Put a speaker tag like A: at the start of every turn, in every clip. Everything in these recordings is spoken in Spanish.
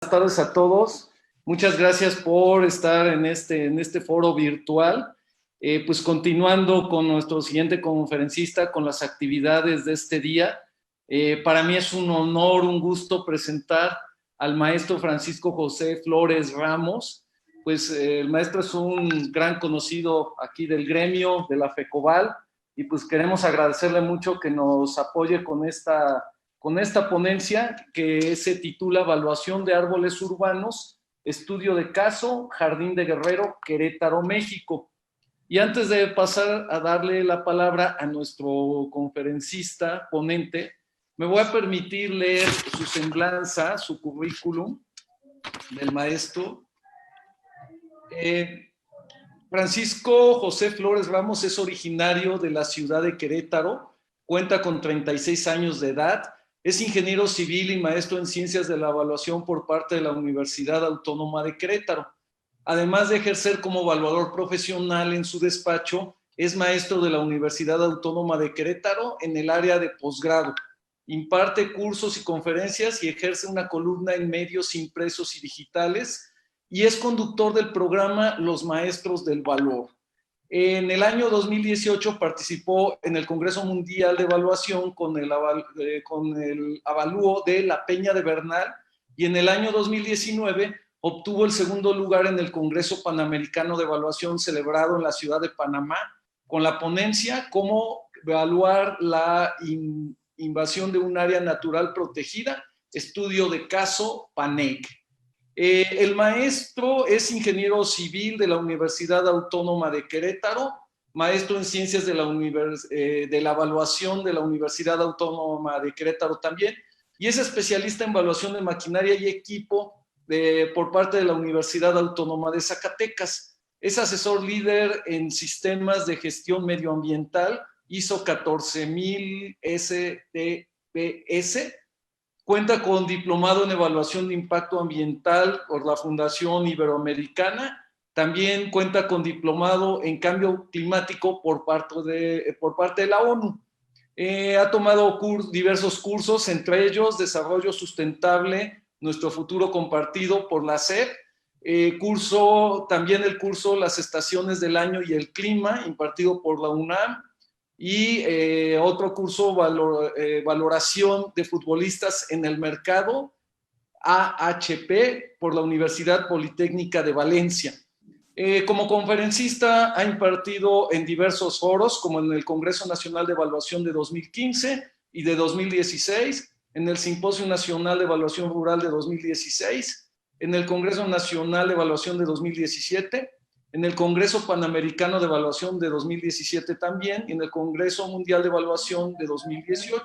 A: Buenas tardes a todos. Muchas gracias por estar en este foro virtual. Pues continuando con nuestro siguiente conferencista, con las actividades de este día. Para mí es un honor, un gusto presentar al maestro Francisco José Flores Ramos. Pues el maestro es un gran conocido aquí del gremio, de la FECOBAL, y pues queremos agradecerle mucho que nos apoye con esta ponencia que se titula Evaluación de árboles urbanos, estudio de caso, Jardín de Guerrero, Querétaro, México. Y antes de pasar a darle la palabra a nuestro conferencista, ponente, me voy a permitir leer su semblanza, su currículum del maestro. Francisco José Flores Ramos es originario de la ciudad de Querétaro, cuenta con 36 años de edad, es ingeniero civil y maestro en ciencias de la evaluación por parte de la Universidad Autónoma de Querétaro. Además de ejercer como evaluador profesional en su despacho, es maestro de la Universidad Autónoma de Querétaro en el área de posgrado. Imparte cursos y conferencias y ejerce una columna en medios impresos y digitales y es conductor del programa Los Maestros del Valor. En el año 2018 participó en el Congreso Mundial de Evaluación con el avalúo de La Peña de Bernal y en el año 2019 obtuvo el segundo lugar en el Congreso Panamericano de Evaluación celebrado en la ciudad de Panamá con la ponencia Cómo evaluar la invasión de un área natural protegida, estudio de caso PANEC. El maestro es ingeniero civil de la Universidad Autónoma de Querétaro, maestro en ciencias de la evaluación de la Universidad Autónoma de Querétaro también, y es especialista en evaluación de maquinaria y equipo por parte de la Universidad Autónoma de Zacatecas. Es asesor líder en sistemas de gestión medioambiental ISO 14000 STPS. Cuenta con diplomado en evaluación de impacto ambiental por la Fundación Iberoamericana. También cuenta con diplomado en cambio climático por parte de la ONU. Ha tomado diversos cursos, entre ellos Desarrollo Sustentable, Nuestro Futuro Compartido por la SEP. También el curso Las Estaciones del Año y el Clima, impartido por la UNAM. Y otro curso, Valoración de Futbolistas en el Mercado, AHP, por la Universidad Politécnica de Valencia. Como conferencista ha impartido en diversos foros, como en el Congreso Nacional de Evaluación de 2015 y de 2016, en el Simposio Nacional de Evaluación Rural de 2016, en el Congreso Nacional de Evaluación de 2017, en el Congreso Panamericano de Evaluación de 2017 también, y en el Congreso Mundial de Evaluación de 2018,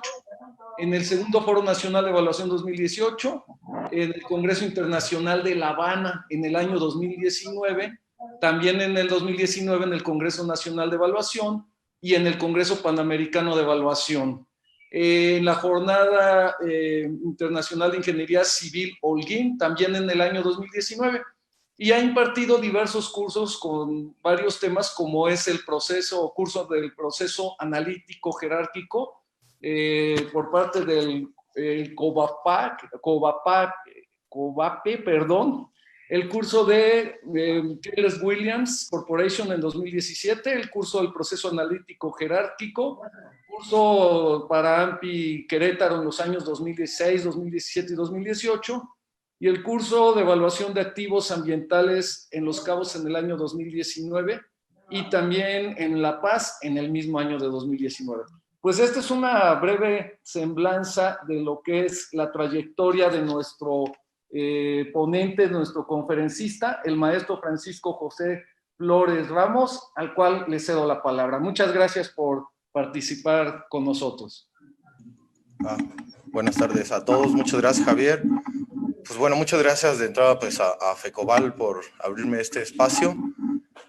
A: en el Segundo Foro Nacional de Evaluación 2018, en el Congreso Internacional de La Habana en el año 2019, también en el 2019 en el Congreso Nacional de Evaluación y en el Congreso Panamericano de Evaluación. En la Jornada Internacional de Ingeniería Civil Holguín, también en el año 2019. Y ha impartido diversos cursos con varios temas, como es el curso del proceso analítico jerárquico por parte del COVAPE, el curso de Keller Williams Corporation en 2017, el curso del proceso analítico jerárquico, curso para AMPI Querétaro en los años 2016, 2017 y 2018, y el curso de evaluación de activos ambientales en Los Cabos en el año 2019 y también en La Paz en el mismo año de 2019. Pues esta es una breve semblanza de lo que es la trayectoria de nuestro ponente, de nuestro conferencista, el maestro Francisco José Flores Ramos, al cual le cedo la palabra. Muchas gracias por participar con nosotros.
B: Buenas tardes a todos, muchas gracias, Javier. Pues bueno, muchas gracias de entrada pues a FECOBAL por abrirme este espacio.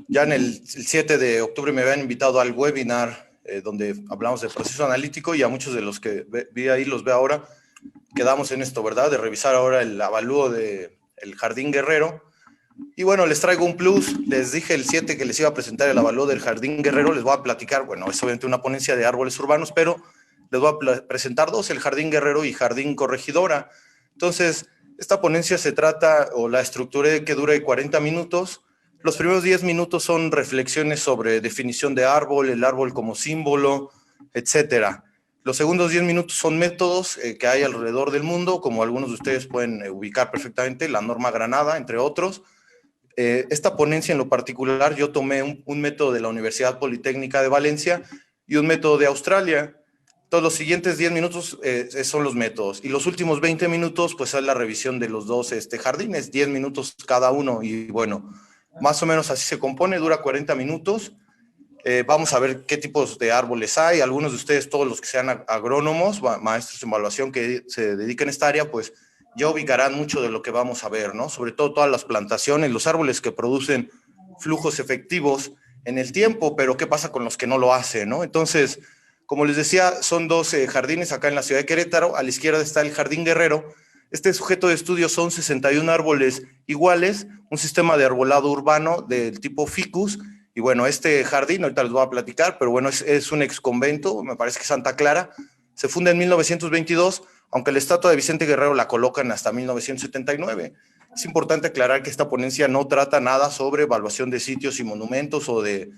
B: Ya en el 7 de octubre me habían invitado al webinar donde hablamos de proceso analítico, y a muchos de los que vi ahí, los veo ahora, quedamos en esto, ¿verdad? De revisar ahora el avalúo del Jardín Guerrero. Y bueno, les traigo un plus. Les dije el 7 que les iba a presentar el avalúo del Jardín Guerrero. Les voy a platicar, bueno, es obviamente una ponencia de árboles urbanos, pero les voy a presentar dos, el Jardín Guerrero y Jardín Corregidora. Entonces, Esta ponencia se trata, o la estructuré que dure 40 minutos. Los primeros 10 minutos son reflexiones sobre definición de árbol, el árbol como símbolo, etcétera. Los segundos 10 minutos son métodos que hay alrededor del mundo, como algunos de ustedes pueden ubicar perfectamente, la norma Granada, entre otros. Esta ponencia en lo particular, yo tomé un método de la Universidad Politécnica de Valencia y un método de Australia. Todos los siguientes 10 minutos son los métodos. Y los últimos 20 minutos, pues es la revisión de los dos jardines, 10 minutos cada uno. Y bueno, más o menos así se compone, dura 40 minutos. Vamos a ver qué tipos de árboles hay. Algunos de ustedes, todos los que sean agrónomos, maestros en evaluación que se dediquen a esta área, pues ya ubicarán mucho de lo que vamos a ver, ¿no? Sobre todo todas las plantaciones, los árboles que producen flujos efectivos en el tiempo, pero qué pasa con los que no lo hacen, ¿no? Entonces, como les decía, son dos jardines acá en la ciudad de Querétaro. A la izquierda está el Jardín Guerrero. Este sujeto de estudio son 61 árboles iguales, un sistema de arbolado urbano del tipo ficus. Y bueno, este jardín, ahorita les voy a platicar, pero bueno, es un ex convento, me parece que Santa Clara. Se funda en 1922, aunque la estatua de Vicente Guerrero la colocan hasta 1979. Es importante aclarar que esta ponencia no trata nada sobre evaluación de sitios y monumentos o de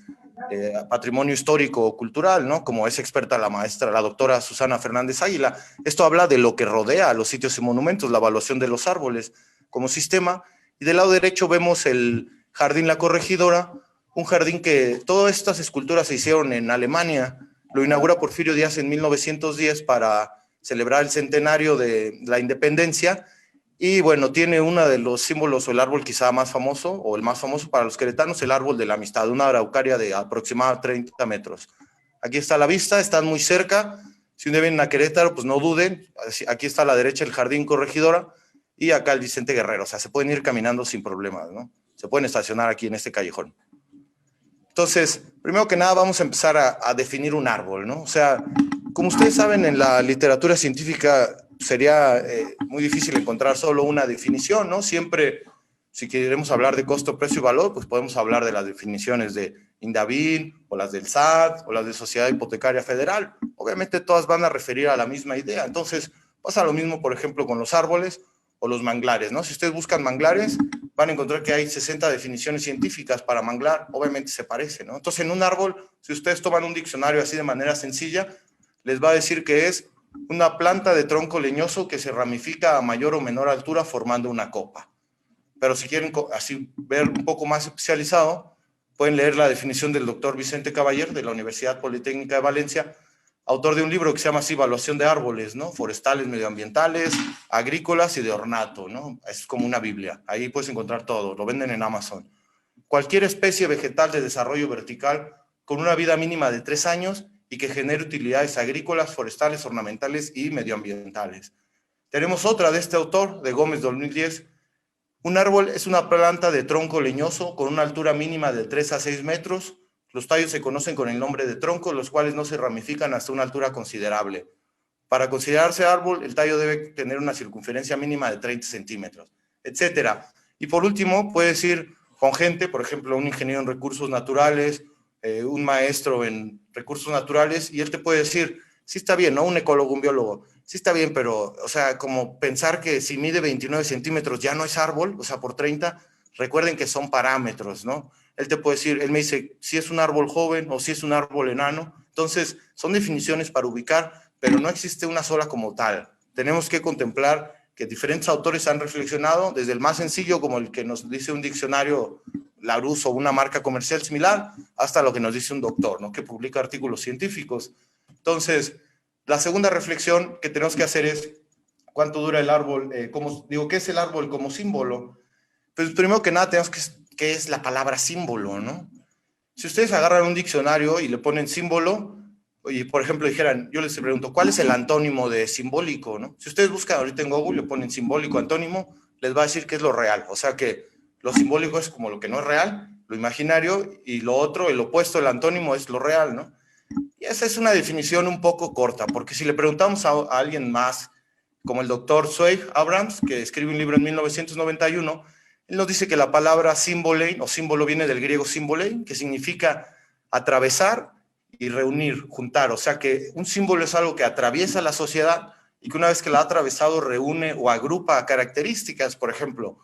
B: patrimonio histórico o cultural, ¿no? Como es experta la maestra, la doctora Susana Fernández Águila. Esto habla de lo que rodea a los sitios y monumentos, la evaluación de los árboles como sistema. Y del lado derecho vemos el Jardín La Corregidora, un jardín que todas estas esculturas se hicieron en Alemania. Lo inaugura Porfirio Díaz en 1910 para celebrar el centenario de la independencia. Y bueno, tiene uno de los símbolos o el árbol quizá más famoso, o el más famoso para los queretanos, el árbol de la amistad, una araucaria de aproximadamente 30 metros. Aquí está la vista, están muy cerca. Si un día vienen a Querétaro, pues no duden. Aquí está a la derecha el Jardín Corregidora y acá el Vicente Guerrero. O sea, se pueden ir caminando sin problemas, ¿no? Se pueden estacionar aquí en este callejón. Entonces, primero que nada vamos a empezar a definir un árbol, ¿no? O sea, como ustedes saben, en la literatura científica sería muy difícil encontrar solo una definición, ¿no? Siempre, si queremos hablar de costo, precio y valor, pues podemos hablar de las definiciones de Indavín, o las del SAT, o las de Sociedad Hipotecaria Federal. Obviamente todas van a referir a la misma idea. Entonces, pasa lo mismo, por ejemplo, con los árboles o los manglares, ¿no? Si ustedes buscan manglares, van a encontrar que hay 60 definiciones científicas para manglar, obviamente se parece, ¿no? Entonces, en un árbol, si ustedes toman un diccionario así de manera sencilla, les va a decir que es una planta de tronco leñoso que se ramifica a mayor o menor altura formando una copa. Pero si quieren así ver un poco más especializado, pueden leer la definición del doctor Vicente Caballer de la Universidad Politécnica de Valencia, autor de un libro que se llama así, Evaluación de árboles, ¿no? Forestales, medioambientales, agrícolas y de ornato, ¿no? Es como una Biblia. Ahí puedes encontrar todo. Lo venden en Amazon. Cualquier especie vegetal de desarrollo vertical con una vida mínima de 3 años y que genere utilidades agrícolas, forestales, ornamentales y medioambientales. Tenemos otra de este autor, de Gómez 2010. Un árbol es una planta de tronco leñoso con una altura mínima de 3 a 6 metros. Los tallos se conocen con el nombre de tronco, los cuales no se ramifican hasta una altura considerable. Para considerarse árbol, el tallo debe tener una circunferencia mínima de 30 centímetros, etc. Y por último, puedes ir con gente, por ejemplo, un ingeniero en recursos naturales, un maestro en recursos naturales, y él te puede decir, sí está bien, ¿no? Un ecólogo, un biólogo, sí está bien, pero, o sea, como pensar que si mide 29 centímetros ya no es árbol, o sea, por 30, recuerden que son parámetros, ¿no? Él te puede decir, él me dice si es un árbol joven o si es un árbol enano. Entonces, son definiciones para ubicar, pero no existe una sola como tal. Tenemos que contemplar que diferentes autores han reflexionado, desde el más sencillo, como el que nos dice un diccionario Larousse o una marca comercial similar, hasta lo que nos dice un doctor, ¿no? Que publica artículos científicos. Entonces, la segunda reflexión que tenemos que hacer es cuánto dura el árbol, ¿qué es el árbol como símbolo? Pues primero que nada tenemos ¿qué es la palabra símbolo, no? Si ustedes agarran un diccionario y le ponen símbolo, y por ejemplo dijeran, yo les pregunto, ¿cuál es el antónimo de simbólico, no? Si ustedes buscan ahorita en Google, le ponen simbólico, antónimo, les va a decir que es lo real. O sea que lo simbólico es como lo que no es real, lo imaginario, y lo otro, el opuesto, el antónimo, es lo real, ¿no? Y esa es una definición un poco corta, porque si le preguntamos a alguien más, como el doctor Zweig Abrams, que escribe un libro en 1991, él nos dice que la palabra símbolein o símbolo viene del griego símbolein, que significa atravesar y reunir, juntar. O sea que un símbolo es algo que atraviesa la sociedad y que una vez que la ha atravesado reúne o agrupa características. Por ejemplo,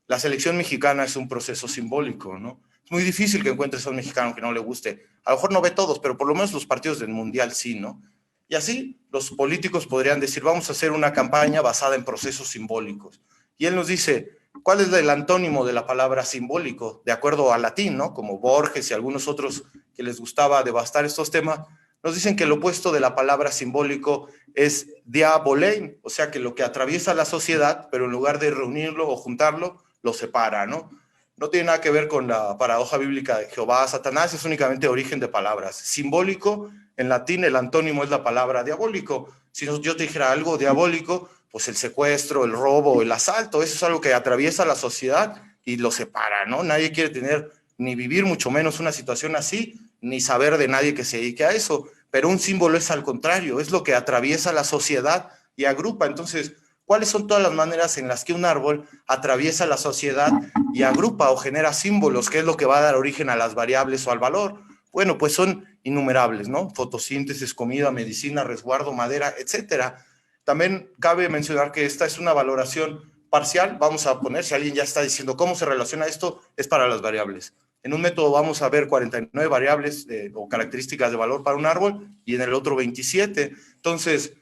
B: la selección mexicana es un proceso simbólico, ¿no? Es muy difícil que encuentres a un mexicano que no le guste. A lo mejor no ve todos, pero por lo menos los partidos del Mundial sí, ¿no? Y así los políticos podrían decir, vamos a hacer una campaña basada en procesos simbólicos. Y él nos dice, ¿cuál es el antónimo de la palabra simbólico? De acuerdo al latín, ¿no? Como Borges y algunos otros que les gustaba devastar estos temas, nos dicen que el opuesto de la palabra simbólico es diabolein, o sea que lo que atraviesa la sociedad, pero en lugar de reunirlo o juntarlo, lo separa, ¿no? No tiene nada que ver con la paradoja bíblica de Jehová, Satanás, es únicamente origen de palabras. Simbólico, en latín el antónimo es la palabra diabólico. Si yo te dijera algo diabólico, pues el secuestro, el robo, el asalto, eso es algo que atraviesa la sociedad y lo separa, ¿no? Nadie quiere tener ni vivir mucho menos una situación así, ni saber de nadie que se dedique a eso, pero un símbolo es al contrario, es lo que atraviesa la sociedad y agrupa. Entonces, ¿cuáles son todas las maneras en las que un árbol atraviesa la sociedad y agrupa o genera símbolos? ¿Qué es lo que va a dar origen a las variables o al valor? Bueno, pues son innumerables, ¿no? Fotosíntesis, comida, medicina, resguardo, madera, etcétera. También cabe mencionar que esta es una valoración parcial. Vamos a poner, si alguien ya está diciendo cómo se relaciona esto, es para las variables. En un método vamos a ver 49 variables o características de valor para un árbol y en el otro 27. Entonces,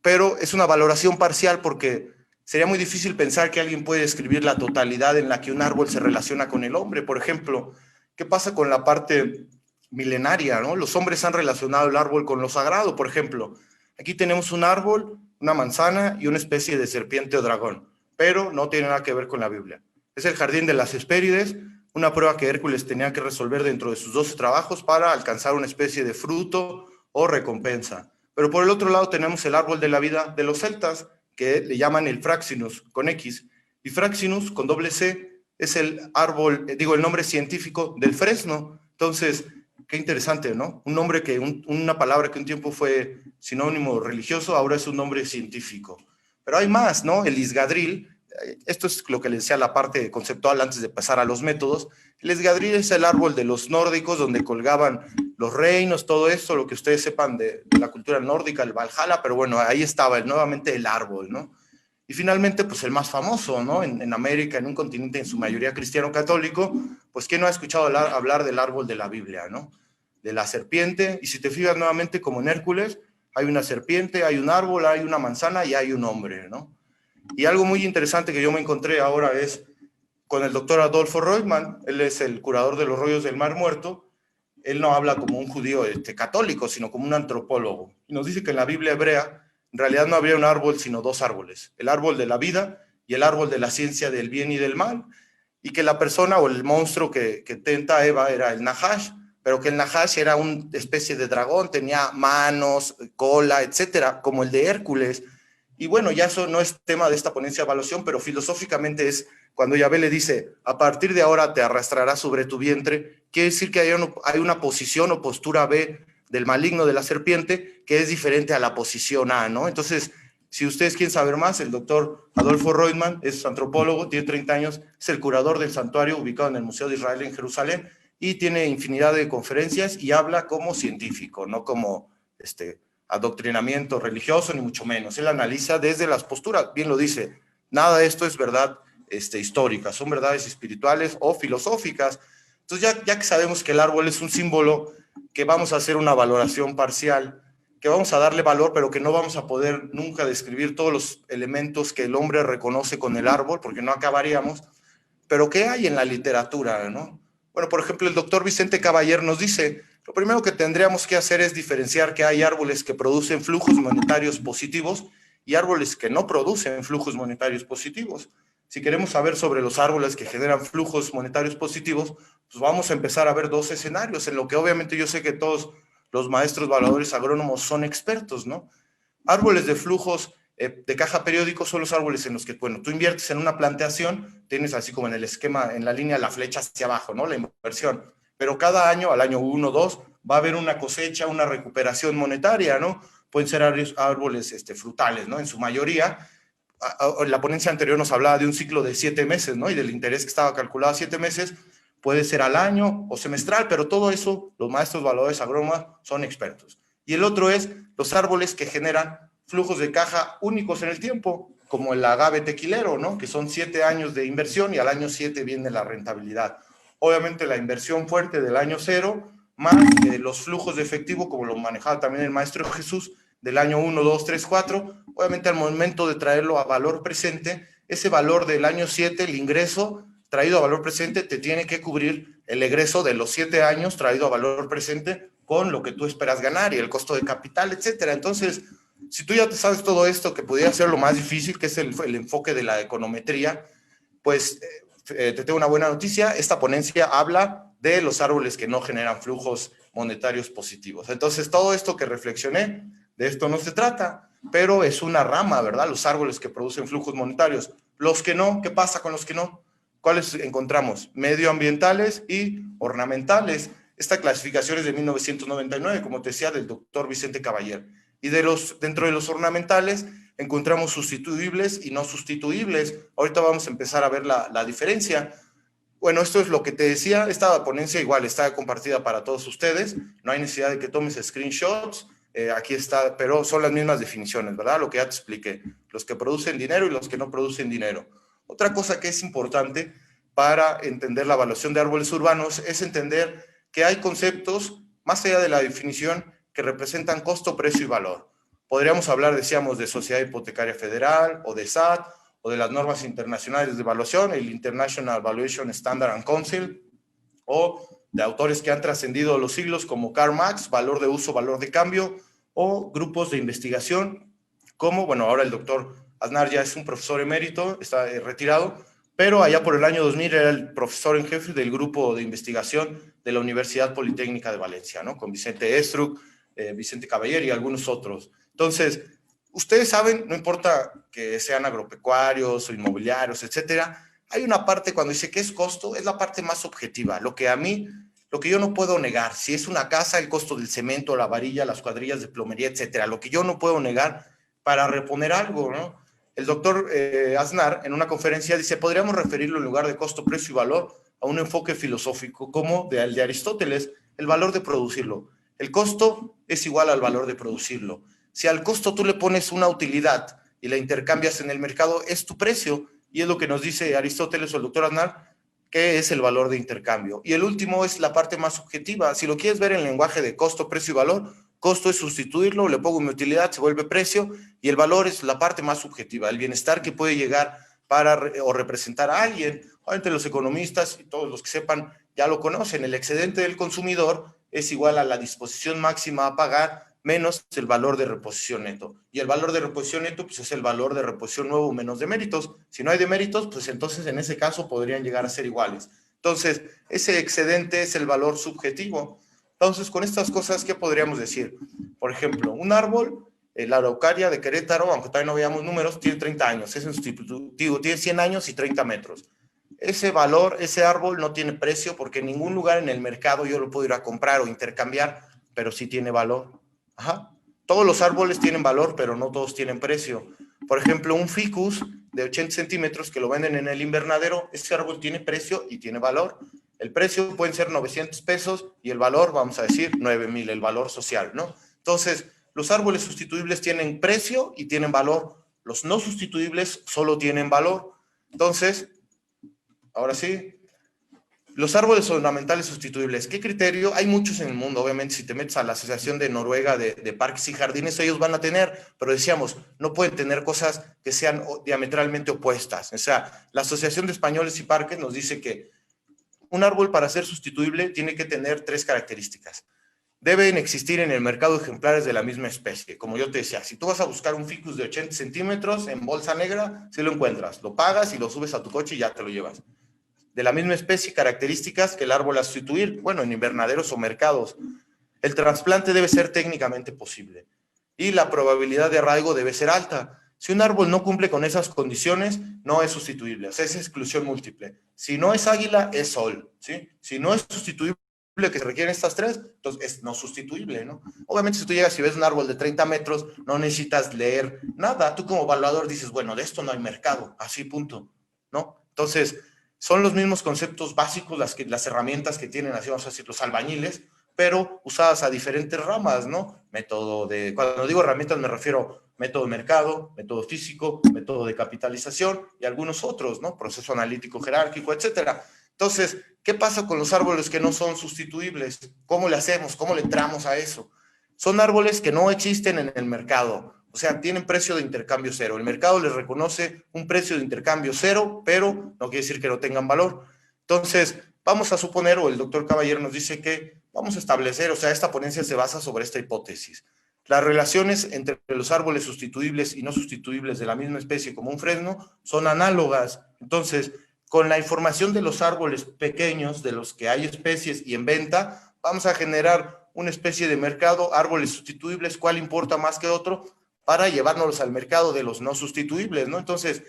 B: pero es una valoración parcial porque sería muy difícil pensar que alguien puede escribir la totalidad en la que un árbol se relaciona con el hombre. Por ejemplo, ¿qué pasa con la parte milenaria, ¿no? Los hombres han relacionado el árbol con lo sagrado. Por ejemplo, aquí tenemos un árbol, una manzana y una especie de serpiente o dragón, pero no tiene nada que ver con la Biblia. Es el jardín de las Hespérides, una prueba que Hércules tenía que resolver dentro de sus 12 trabajos para alcanzar una especie de fruto o recompensa. Pero por el otro lado tenemos el árbol de la vida de los celtas, que le llaman el Fraxinus, con X. Y Fraxinus, con doble C, es el árbol, el nombre científico del fresno. Entonces, qué interesante, ¿no? Un nombre que, una palabra que un tiempo fue sinónimo religioso, ahora es un nombre científico. Pero hay más, ¿no? El isgadril, esto es lo que les decía la parte conceptual antes de pasar a los métodos. El esgadril es el árbol de los nórdicos donde colgaban los reinos, todo esto, lo que ustedes sepan de la cultura nórdica, el Valhalla, pero bueno, ahí estaba nuevamente el árbol, ¿no? Y finalmente, pues el más famoso, ¿no? En América, en un continente en su mayoría cristiano católico, pues ¿quién no ha escuchado hablar del árbol de la Biblia, ¿no? De la serpiente, y si te fijas nuevamente como en Hércules, hay una serpiente, hay un árbol, hay una manzana y hay un hombre, ¿no? Y algo muy interesante que yo me encontré ahora es con el doctor Adolfo Reutemann. Él es el curador de los rollos del Mar Muerto. Él no habla como un judío católico, sino como un antropólogo. Y nos dice que en la Biblia hebrea en realidad no habría un árbol, sino dos árboles. El árbol de la vida y el árbol de la ciencia del bien y del mal. Y que la persona o el monstruo que tenta a Eva era el Nahash, pero que el Nahash era una especie de dragón, tenía manos, cola, etcétera, como el de Hércules. Y bueno, ya eso no es tema de esta ponencia de evaluación, pero filosóficamente es cuando Yahvé le dice, a partir de ahora te arrastrarás sobre tu vientre, quiere decir que hay una posición o postura B del maligno de la serpiente que es diferente a la posición A, ¿no? Entonces, si ustedes quieren saber más, el doctor Adolfo Reutemann es antropólogo, tiene 30 años, es el curador del santuario ubicado en el Museo de Israel en Jerusalén y tiene infinidad de conferencias y habla como científico, no como adoctrinamiento religioso, ni mucho menos. Él analiza desde las posturas, bien lo dice, nada de esto es verdad histórica, son verdades espirituales o filosóficas. Entonces, ya que sabemos que el árbol es un símbolo, que vamos a hacer una valoración parcial, que vamos a darle valor, pero que no vamos a poder nunca describir todos los elementos que el hombre reconoce con el árbol, porque no acabaríamos, pero ¿qué hay en la literatura, no? Bueno, por ejemplo, el doctor Vicente Caballer nos dice, lo primero que tendríamos que hacer es diferenciar que hay árboles que producen flujos monetarios positivos y árboles que no producen flujos monetarios positivos. Si queremos saber sobre los árboles que generan flujos monetarios positivos, pues vamos a empezar a ver dos escenarios, en lo que obviamente yo sé que todos los maestros evaluadores agrónomos son expertos, ¿no? Árboles de flujos de caja periódico son los árboles en los que, bueno, tú inviertes en una plantación, tienes así como en el esquema, en la línea, la flecha hacia abajo, ¿no? La inversión. Pero cada año, al año 1 o 2, va a haber una cosecha, una recuperación monetaria, ¿no? Pueden ser árboles frutales, ¿no? En su mayoría. La ponencia anterior nos hablaba de un ciclo de 7 meses, ¿no? Y del interés que estaba calculado a 7 meses, puede ser al año o semestral, pero todo eso, los maestros evaluadores agrónomos son expertos. Y el otro es los árboles que generan flujos de caja únicos en el tiempo, como el agave tequilero, ¿no? Que son 7 años de inversión y al año 7 viene la rentabilidad. Obviamente la inversión fuerte del año 0, más los flujos de efectivo, como lo manejaba también el maestro Jesús, del año 1, 2, 3, 4. Obviamente al momento de traerlo a valor presente, ese valor del año 7, el ingreso traído a valor presente, te tiene que cubrir el egreso de los 7 años traído a valor presente con lo que tú esperas ganar y el costo de capital, etcétera. Entonces, si tú ya te sabes todo esto, que podría ser lo más difícil, que es el enfoque de la econometría, pues te tengo una buena noticia. Esta ponencia habla de los árboles que no generan flujos monetarios positivos. Entonces, todo esto que reflexioné, de esto no se trata, pero es una rama, ¿verdad? Los árboles que producen flujos monetarios. Los que no, ¿qué pasa con los que no? ¿Cuáles encontramos? Medioambientales y ornamentales. Esta clasificación es de 1999, como te decía, del doctor Vicente Caballer. Y dentro de los ornamentales encontramos sustituibles y no sustituibles. Ahorita vamos a empezar a ver la diferencia. Bueno, esto es lo que te decía. Esta ponencia igual está compartida para todos ustedes. No hay necesidad de que tomes screenshots. Aquí está, pero son las mismas definiciones, ¿verdad? Lo que ya te expliqué. Los que producen dinero y los que no producen dinero. Otra cosa que es importante para entender la evaluación de árboles urbanos es entender que hay conceptos, más allá de la definición, que representan costo, precio y valor. Podríamos hablar, decíamos, de Sociedad Hipotecaria Federal o de SAT o de las normas internacionales de evaluación, el International Valuation Standard and Council, o de autores que han trascendido los siglos como Karl Marx, valor de uso, valor de cambio, o grupos de investigación como, bueno, ahora el doctor Aznar ya es un profesor emérito, está retirado, pero allá por el año 2000 era el profesor en jefe del grupo de investigación de la Universidad Politécnica de Valencia, ¿no? Con Vicente Estruc, Vicente Caballer y algunos otros. Entonces, ustedes saben, no importa que sean agropecuarios o inmobiliarios, etcétera, hay una parte cuando dice que es costo, es la parte más objetiva, lo que yo no puedo negar. Si es una casa, el costo del cemento, la varilla, las cuadrillas de plomería, etcétera, lo que yo no puedo negar para reponer algo, ¿no? El doctor Aznar en una conferencia dice, podríamos referirlo en lugar de costo, precio y valor a un enfoque filosófico como el de Aristóteles, el valor de producirlo. El costo es igual al valor de producirlo. Si al costo tú le pones una utilidad y la intercambias en el mercado, es tu precio. Y es lo que nos dice Aristóteles o el doctor Aznar, que es el valor de intercambio. Y el último es la parte más subjetiva. Si lo quieres ver en el lenguaje de costo, precio y valor, costo es sustituirlo, le pongo mi utilidad, se vuelve precio, y el valor es la parte más subjetiva, el bienestar que puede llegar o representar a alguien. Obviamente los economistas y todos los que sepan ya lo conocen, el excedente del consumidor es igual a la disposición máxima a pagar menos el valor de reposición neto. Y el valor de reposición neto pues, es el valor de reposición nuevo menos deméritos. Si no hay deméritos, pues entonces en ese caso podrían llegar a ser iguales. Entonces, ese excedente es el valor subjetivo. Entonces, con estas cosas, ¿qué podríamos decir? Por ejemplo, un árbol, la araucaria de Querétaro, aunque todavía no veamos números, tiene 30 años, es sustitutivo, tiene 100 años y 30 metros. Ese valor, ese árbol no tiene precio porque en ningún lugar en el mercado yo lo puedo ir a comprar o intercambiar, pero sí tiene valor. Ajá. Todos los árboles tienen valor, pero no todos tienen precio. Por ejemplo, un ficus de 80 centímetros que lo venden en el invernadero, ese árbol tiene precio y tiene valor. El precio pueden ser 900 pesos y el valor, vamos a decir, 9,000, el valor social, ¿no? Entonces, los árboles sustituibles tienen precio y tienen valor. Los no sustituibles solo tienen valor. Entonces, ahora sí, los árboles ornamentales sustituibles, ¿qué criterio? Hay muchos en el mundo, obviamente, si te metes a la Asociación de Noruega de Parques y Jardines, ellos van a tener, pero decíamos, no pueden tener cosas que sean diametralmente opuestas. O sea, la Asociación de Españoles y Parques nos dice que un árbol para ser sustituible tiene que tener 3 características. Deben existir en el mercado ejemplares de la misma especie. Como yo te decía, si tú vas a buscar un ficus de 80 centímetros en bolsa negra, sí lo encuentras, lo pagas y lo subes a tu coche y ya te lo llevas. De la misma especie, características que el árbol a sustituir, bueno, en invernaderos o mercados. El trasplante debe ser técnicamente posible y la probabilidad de arraigo debe ser alta. Si un árbol no cumple con esas condiciones, no es sustituible, o sea, es exclusión múltiple. Si no es águila, es sol, ¿sí? Si no es sustituible, que se requieren estas 3, entonces es no sustituible, ¿no? Obviamente, si tú llegas y ves un árbol de 30 metros, no necesitas leer nada. Tú como evaluador dices, bueno, de esto no hay mercado, así punto, ¿no? Entonces, son los mismos conceptos básicos, las herramientas que tienen, así vamos a decir, los albañiles, pero usadas a diferentes ramas, ¿no? Método de, cuando digo herramientas me refiero método de mercado, método físico, método de capitalización y algunos otros, ¿no? Proceso analítico jerárquico, etcétera. Entonces, ¿qué pasa con los árboles que no son sustituibles? ¿Cómo le hacemos? ¿Cómo le entramos a eso? Son árboles que no existen en el mercado, o sea, tienen precio de intercambio cero. El mercado les reconoce un precio de intercambio cero, pero no quiere decir que no tengan valor. Entonces, vamos a suponer, o el doctor Caballero nos dice que vamos a establecer, o sea, esta ponencia se basa sobre esta hipótesis. Las relaciones entre los árboles sustituibles y no sustituibles de la misma especie como un fresno son análogas. Entonces, con la información de los árboles pequeños, de los que hay especies y en venta, vamos a generar una especie de mercado, árboles sustituibles, cuál importa más que otro, para llevárnoslos al mercado de los no sustituibles, ¿no? Entonces,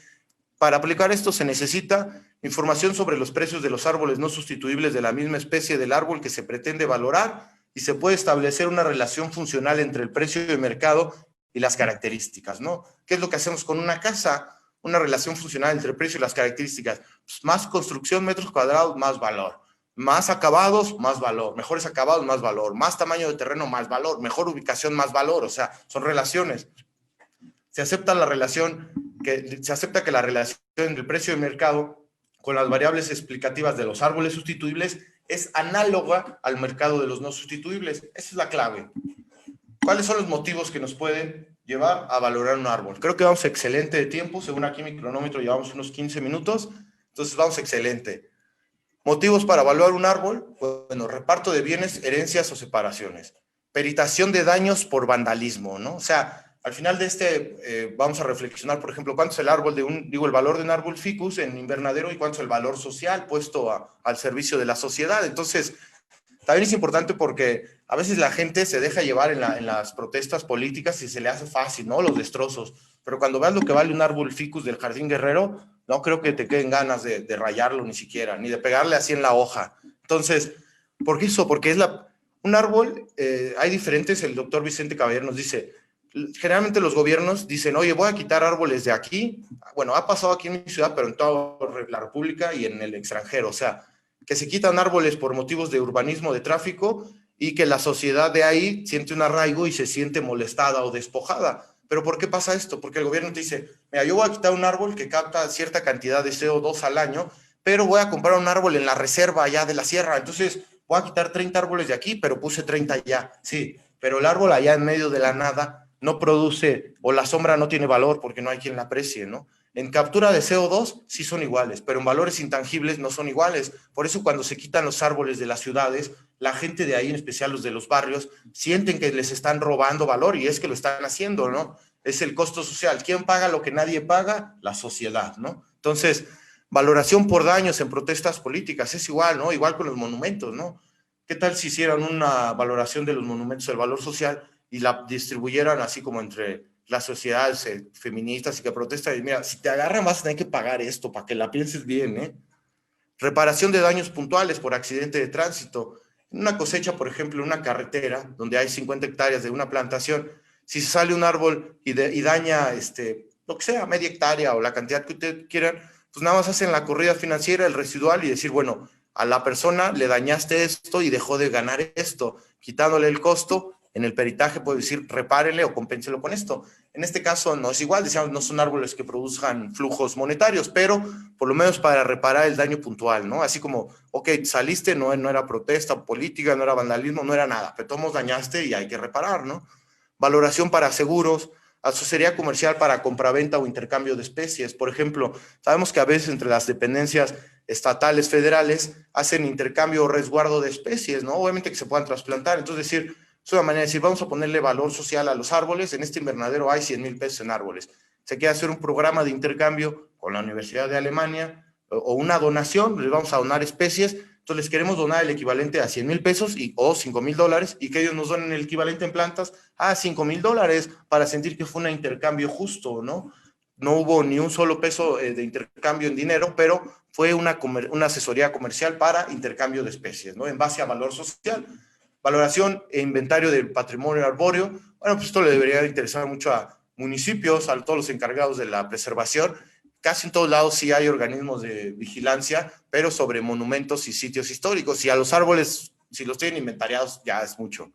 B: para aplicar esto se necesita información sobre los precios de los árboles no sustituibles de la misma especie del árbol que se pretende valorar y se puede establecer una relación funcional entre el precio de mercado y las características, ¿no? ¿Qué es lo que hacemos con una casa? Una relación funcional entre el precio y las características. Pues más construcción, metros cuadrados, más valor. Más acabados, más valor. Mejores acabados, más valor. Más tamaño de terreno, más valor. Mejor ubicación, más valor. O sea, son relaciones. Se acepta la relación, se acepta que la relación entre el precio de mercado con las variables explicativas de los árboles sustituibles es análoga al mercado de los no sustituibles. Esa es la clave. ¿Cuáles son los motivos que nos pueden llevar a valorar un árbol? Creo que vamos excelente de tiempo. Según aquí mi cronómetro llevamos unos 15 minutos. Entonces vamos excelente. Motivos para evaluar un árbol. Bueno, reparto de bienes, herencias o separaciones. Peritación de daños por vandalismo, ¿no? O sea, al final de vamos a reflexionar, por ejemplo, cuánto es el árbol el valor de un árbol ficus en invernadero y cuánto es el valor social puesto al servicio de la sociedad. Entonces, también es importante porque a veces la gente se deja llevar en las protestas políticas y se le hace fácil, ¿no? Los destrozos. Pero cuando veas lo que vale un árbol ficus del Jardín Guerrero, no creo que te queden ganas de rayarlo ni siquiera, ni de pegarle así en la hoja. Entonces, ¿por qué eso? Porque un árbol, hay diferentes, el doctor Vicente Caballero nos dice, generalmente los gobiernos dicen, oye, voy a quitar árboles de aquí. Bueno, ha pasado aquí en mi ciudad, pero en toda la República y en el extranjero. O sea, que se quitan árboles por motivos de urbanismo, de tráfico, y que la sociedad de ahí siente un arraigo y se siente molestada o despojada. ¿Pero por qué pasa esto? Porque el gobierno te dice, mira, yo voy a quitar un árbol que capta cierta cantidad de CO2 al año, pero voy a comprar un árbol en la reserva allá de la sierra. Entonces, voy a quitar 30 árboles de aquí, pero puse 30 allá. Sí, pero el árbol allá en medio de la nada no produce, o la sombra no tiene valor porque no hay quien la aprecie, ¿no? En captura de CO2 sí son iguales, pero en valores intangibles no son iguales. Por eso cuando se quitan los árboles de las ciudades, la gente de ahí, en especial los de los barrios, sienten que les están robando valor y es que lo están haciendo, ¿no? Es el costo social. ¿Quién paga lo que nadie paga? La sociedad, ¿no? Entonces, valoración por daños en protestas políticas es igual, ¿no? Igual con los monumentos, ¿no? ¿Qué tal si hicieran una valoración de los monumentos del valor social y la distribuyeran así como entre las sociedades feministas y que protestan? Y mira, si te agarran vas a tener que pagar esto para que la pienses bien, ¿eh? Reparación de daños puntuales por accidente de tránsito. En una cosecha, por ejemplo, en una carretera donde hay 50 hectáreas de una plantación, si se sale un árbol y daña lo que sea, media hectárea o la cantidad que ustedes quieran, pues nada más hacen la corrida financiera, el residual y decir, bueno, a la persona le dañaste esto y dejó de ganar esto, quitándole el costo. En el peritaje puede decir, repárele o compénselo con esto. En este caso no es igual, decíamos, no son árboles que produzcan flujos monetarios, pero por lo menos para reparar el daño puntual, ¿no? Así como, ok, saliste, no era protesta política, no era vandalismo, no era nada, pero todos dañaste y hay que reparar, ¿no? Valoración para seguros, asesoría comercial para compraventa o intercambio de especies. Por ejemplo, sabemos que a veces entre las dependencias estatales, federales, hacen intercambio o resguardo de especies, ¿no? Obviamente que se puedan trasplantar, entonces decir, es una manera de decir, vamos a ponerle valor social a los árboles. En este invernadero hay 100,000 pesos en árboles. Se quiere hacer un programa de intercambio con la Universidad de Alemania o una donación, les vamos a donar especies. Entonces les queremos donar el equivalente a 100,000 pesos o $5,000 y que ellos nos donen el equivalente en plantas a $5,000 para sentir que fue un intercambio justo, ¿no? No hubo ni un solo peso de intercambio en dinero, pero fue una asesoría comercial para intercambio de especies, ¿no? En base a valor social. Valoración e inventario del patrimonio arbóreo. Bueno, pues esto le debería interesar mucho a municipios, a todos los encargados de la preservación. Casi en todos lados sí hay organismos de vigilancia, pero sobre monumentos y sitios históricos. Y a los árboles, si los tienen inventariados, ya es mucho.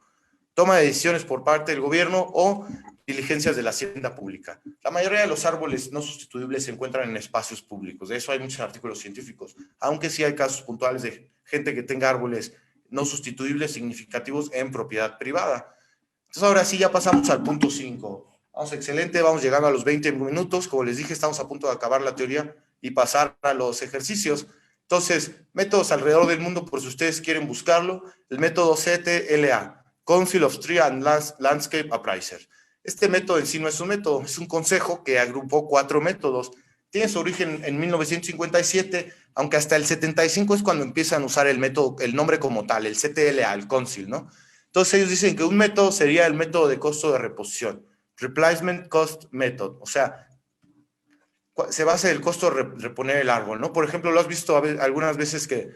B: Toma de decisiones por parte del gobierno o diligencias de la hacienda pública. La mayoría de los árboles no sustituibles se encuentran en espacios públicos. De eso hay muchos artículos científicos, aunque sí hay casos puntuales de gente que tenga árboles no sustituibles significativos en propiedad privada. Entonces ahora sí ya pasamos al punto 5. Vamos, excelente, vamos llegando a los 20 minutos. Como les dije, estamos a punto de acabar la teoría y pasar a los ejercicios. Entonces, métodos alrededor del mundo, por si ustedes quieren buscarlo, el método CTLA, Council of Tree and Landscape Appraisers. Este método en sí no es un método, es un consejo que agrupó 4 métodos. Tiene su origen en 1957, aunque hasta el 75 es cuando empiezan a usar el método, el nombre como tal, el CTLA, el Council, ¿no? Entonces ellos dicen que un método sería el método de costo de reposición, Replacement Cost Method, o sea, se basa en el costo de reponer el árbol, ¿no? Por ejemplo, lo has visto algunas veces que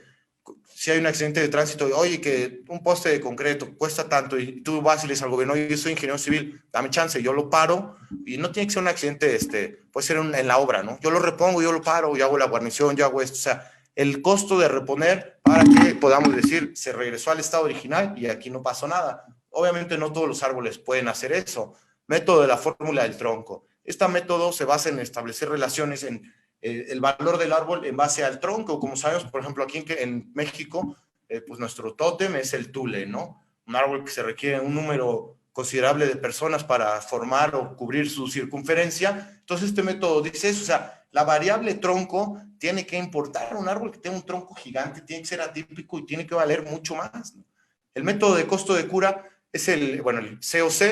B: si hay un accidente de tránsito, oye, que un poste de concreto cuesta tanto y tú vas y le dices al gobierno, oye, yo soy ingeniero civil, dame chance, yo lo paro y no tiene que ser un accidente, puede ser en la obra, ¿no? Yo lo repongo, yo lo paro, yo hago la guarnición, yo hago esto, o sea, el costo de reponer para que podamos decir, se regresó al estado original y aquí no pasó nada. Obviamente no todos los árboles pueden hacer eso. Método de la fórmula del tronco. Este método se basa en establecer relaciones en el valor del árbol en base al tronco. Como sabemos, por ejemplo, aquí en México, pues nuestro tótem es el tule, ¿no? Un árbol que se requiere un número considerable de personas para formar o cubrir su circunferencia. Entonces, este método dice eso, o sea, la variable tronco tiene que importar. Un árbol que tenga un tronco gigante tiene que ser atípico y tiene que valer mucho más, ¿no? El método de costo de cura es el COC,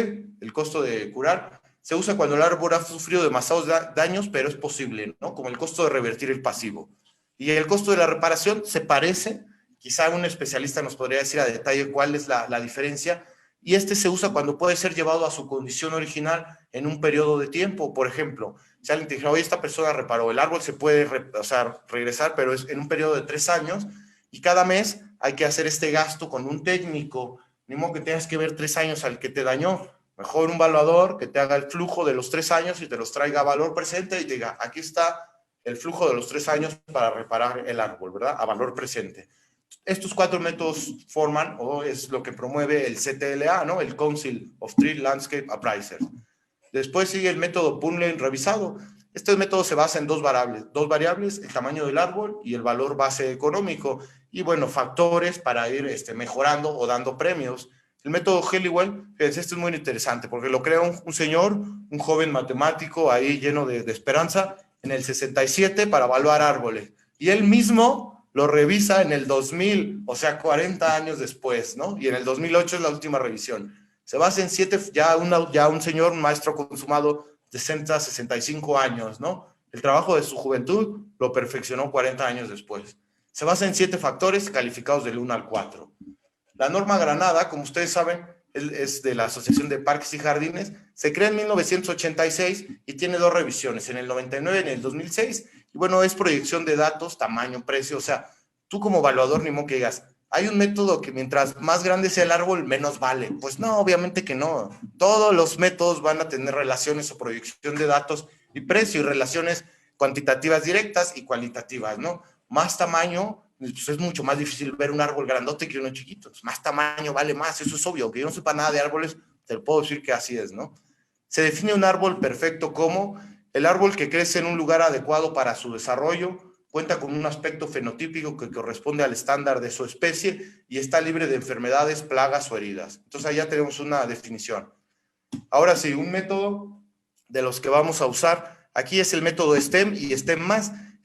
B: el costo de curar. Se usa cuando el árbol ha sufrido demasiados daños, pero es posible, ¿no? Como el costo de revertir el pasivo. Y el costo de la reparación se parece, quizá un especialista nos podría decir a detalle cuál es la diferencia, y este se usa cuando puede ser llevado a su condición original en un periodo de tiempo. Por ejemplo, si alguien te dijera, oye, esta persona reparó, el árbol se puede regresar, pero es en un periodo de 3 años, y cada mes hay que hacer este gasto con un técnico, ni modo que tengas que ver 3 años al que te dañó. Mejor un evaluador que te haga el flujo de los 3 años y te los traiga a valor presente y te diga, aquí está el flujo de los 3 años para reparar el árbol, ¿verdad? A valor presente. Estos 4 métodos forman, o es lo que promueve el CTLA, ¿no? El Council of Tree Landscape Appraisers. Después sigue el método Punlen revisado. Este método se basa en dos variables, el tamaño del árbol y el valor base económico. Y bueno, factores para ir mejorando o dando premios. El método Helliwell, este es muy interesante porque lo crea un señor, un joven matemático ahí lleno de esperanza, en el 67 para evaluar árboles. Y él mismo lo revisa en el 2000, o sea, 40 años después, ¿no? Y en el 2008 es la última revisión. Se basa en 7, ya un señor, un maestro consumado de 60, 65 años, ¿no? El trabajo de su juventud lo perfeccionó 40 años después. Se basa en 7 factores calificados del 1 al 4. La norma Granada, como ustedes saben, es de la Asociación de Parques y Jardines, se crea en 1986 y tiene 2 revisiones, en el 99 y en el 2006. Y bueno, es proyección de datos, tamaño, precio, o sea, tú como evaluador ni modo que digas, hay un método que mientras más grande sea el árbol, menos vale. Pues no, obviamente que no. Todos los métodos van a tener relaciones o proyección de datos y precio y relaciones cuantitativas directas y cualitativas, ¿no? Más tamaño, pues es mucho más difícil ver un árbol grandote que uno chiquito. Más tamaño vale más, eso es obvio. Aunque yo no sepa nada de árboles, te lo puedo decir que así es, ¿no? Se define un árbol perfecto como el árbol que crece en un lugar adecuado para su desarrollo, cuenta con un aspecto fenotípico que corresponde al estándar de su especie y está libre de enfermedades, plagas o heridas. Entonces, allá tenemos una definición. Ahora sí, un método de los que vamos a usar, aquí es el método STEM y STEM+.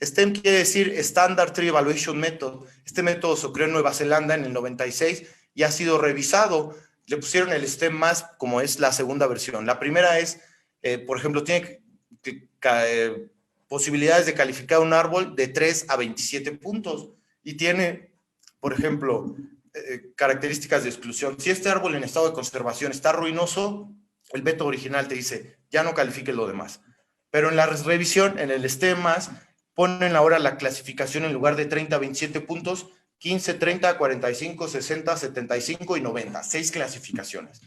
B: STEM quiere decir Standard Tree Evaluation Method. Este método se creó en Nueva Zelanda en el 96 y ha sido revisado. Le pusieron el STEM+, como es la segunda versión. La primera es, por ejemplo, tiene posibilidades de calificar un árbol de 3 a 27 puntos y tiene, por ejemplo, características de exclusión. Si este árbol en estado de conservación está ruinoso, el método original te dice, ya no califique lo demás. Pero en la revisión, en el STEM+, ponen ahora la clasificación en lugar de 30 a 27 puntos, 15, 30, 45, 60, 75 y 90. 6 clasificaciones.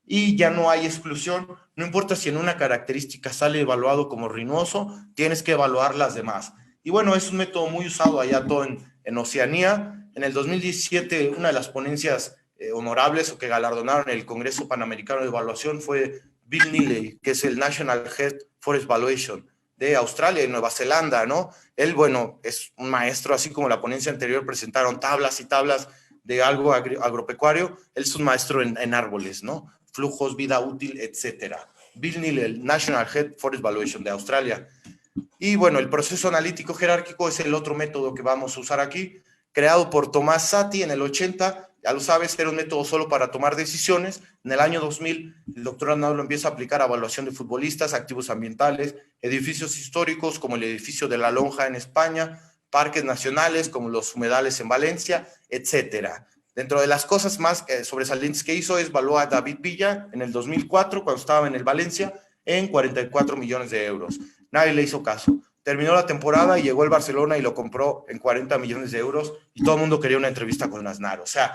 B: Y ya no hay exclusión. No importa si en una característica sale evaluado como ruinoso, tienes que evaluar las demás. Y bueno, es un método muy usado allá todo en Oceanía. En el 2017, una de las ponencias honorables o que galardonaron el Congreso Panamericano de Evaluación fue Bill Neely, que es el National Head Forest Valuation de Australia y Nueva Zelanda, ¿no? Él, bueno, es un maestro, así como la ponencia anterior presentaron tablas y tablas de algo agropecuario, él es un maestro en árboles, ¿no? Flujos, vida útil, etcétera. Bill Neely, el National Head Forest Valuation de Australia. Y bueno, el proceso analítico jerárquico es el otro método que vamos a usar aquí, creado por Tomás Sati en el 80, ya lo sabes, era un método solo para tomar decisiones. En el año 2000, el doctor Arnau lo empieza a aplicar a evaluación de futbolistas, activos ambientales, edificios históricos como el edificio de La Lonja en España, parques nacionales como los humedales en Valencia, etcétera. Dentro de las cosas más sobresalientes que hizo es evaluó a David Villa en el 2004, cuando estaba en el Valencia, en 44 millones de euros. Nadie le hizo caso. Terminó la temporada y llegó el Barcelona y lo compró en 40 millones de euros y todo el mundo quería una entrevista con Aznar. O sea,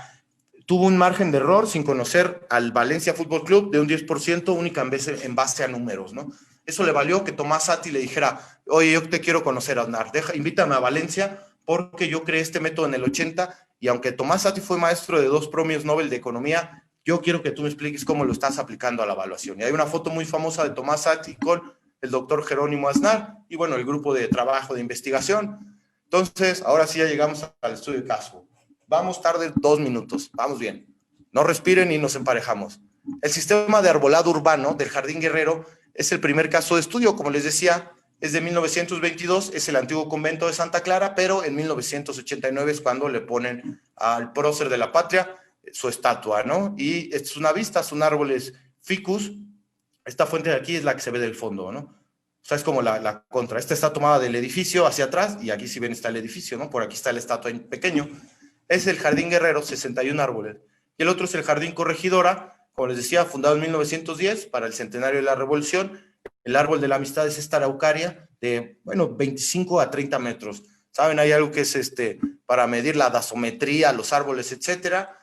B: tuvo un margen de error sin conocer al Valencia Fútbol Club de un 10% únicamente en base a números, ¿no? Eso le valió que Tomás Sati le dijera, oye, yo te quiero conocer, Aznar, invítame a Valencia porque yo creé este método en el 80 y aunque Tomás Sati fue maestro de 2 premios Nobel de Economía, yo quiero que tú me expliques cómo lo estás aplicando a la evaluación. Y hay una foto muy famosa de Tomás Sati con el doctor Jerónimo Aznar y bueno, el grupo de trabajo de investigación. Entonces, ahora sí ya llegamos al estudio de caso. Vamos tarde 2 minutos, vamos bien. No respiren y nos emparejamos. El sistema de arbolado urbano del Jardín Guerrero es el primer caso de estudio, como les decía, es de 1922, es el antiguo convento de Santa Clara, pero en 1989 es cuando le ponen al prócer de la patria su estatua, ¿no? Y esta es una vista, son árboles ficus. Esta fuente de aquí es la que se ve del fondo, ¿no? O sea, es como la contra. Esta está tomada del edificio hacia atrás y aquí si ven está el edificio, ¿no? Por aquí está la estatua en pequeño. Es el Jardín Guerrero, 61 árboles. Y el otro es el Jardín Corregidora, como les decía, fundado en 1910 para el centenario de la Revolución. El árbol de la amistad es esta araucaria de, bueno, 25 a 30 metros. ¿Saben? Hay algo que es para medir la dasometría, los árboles, etcétera.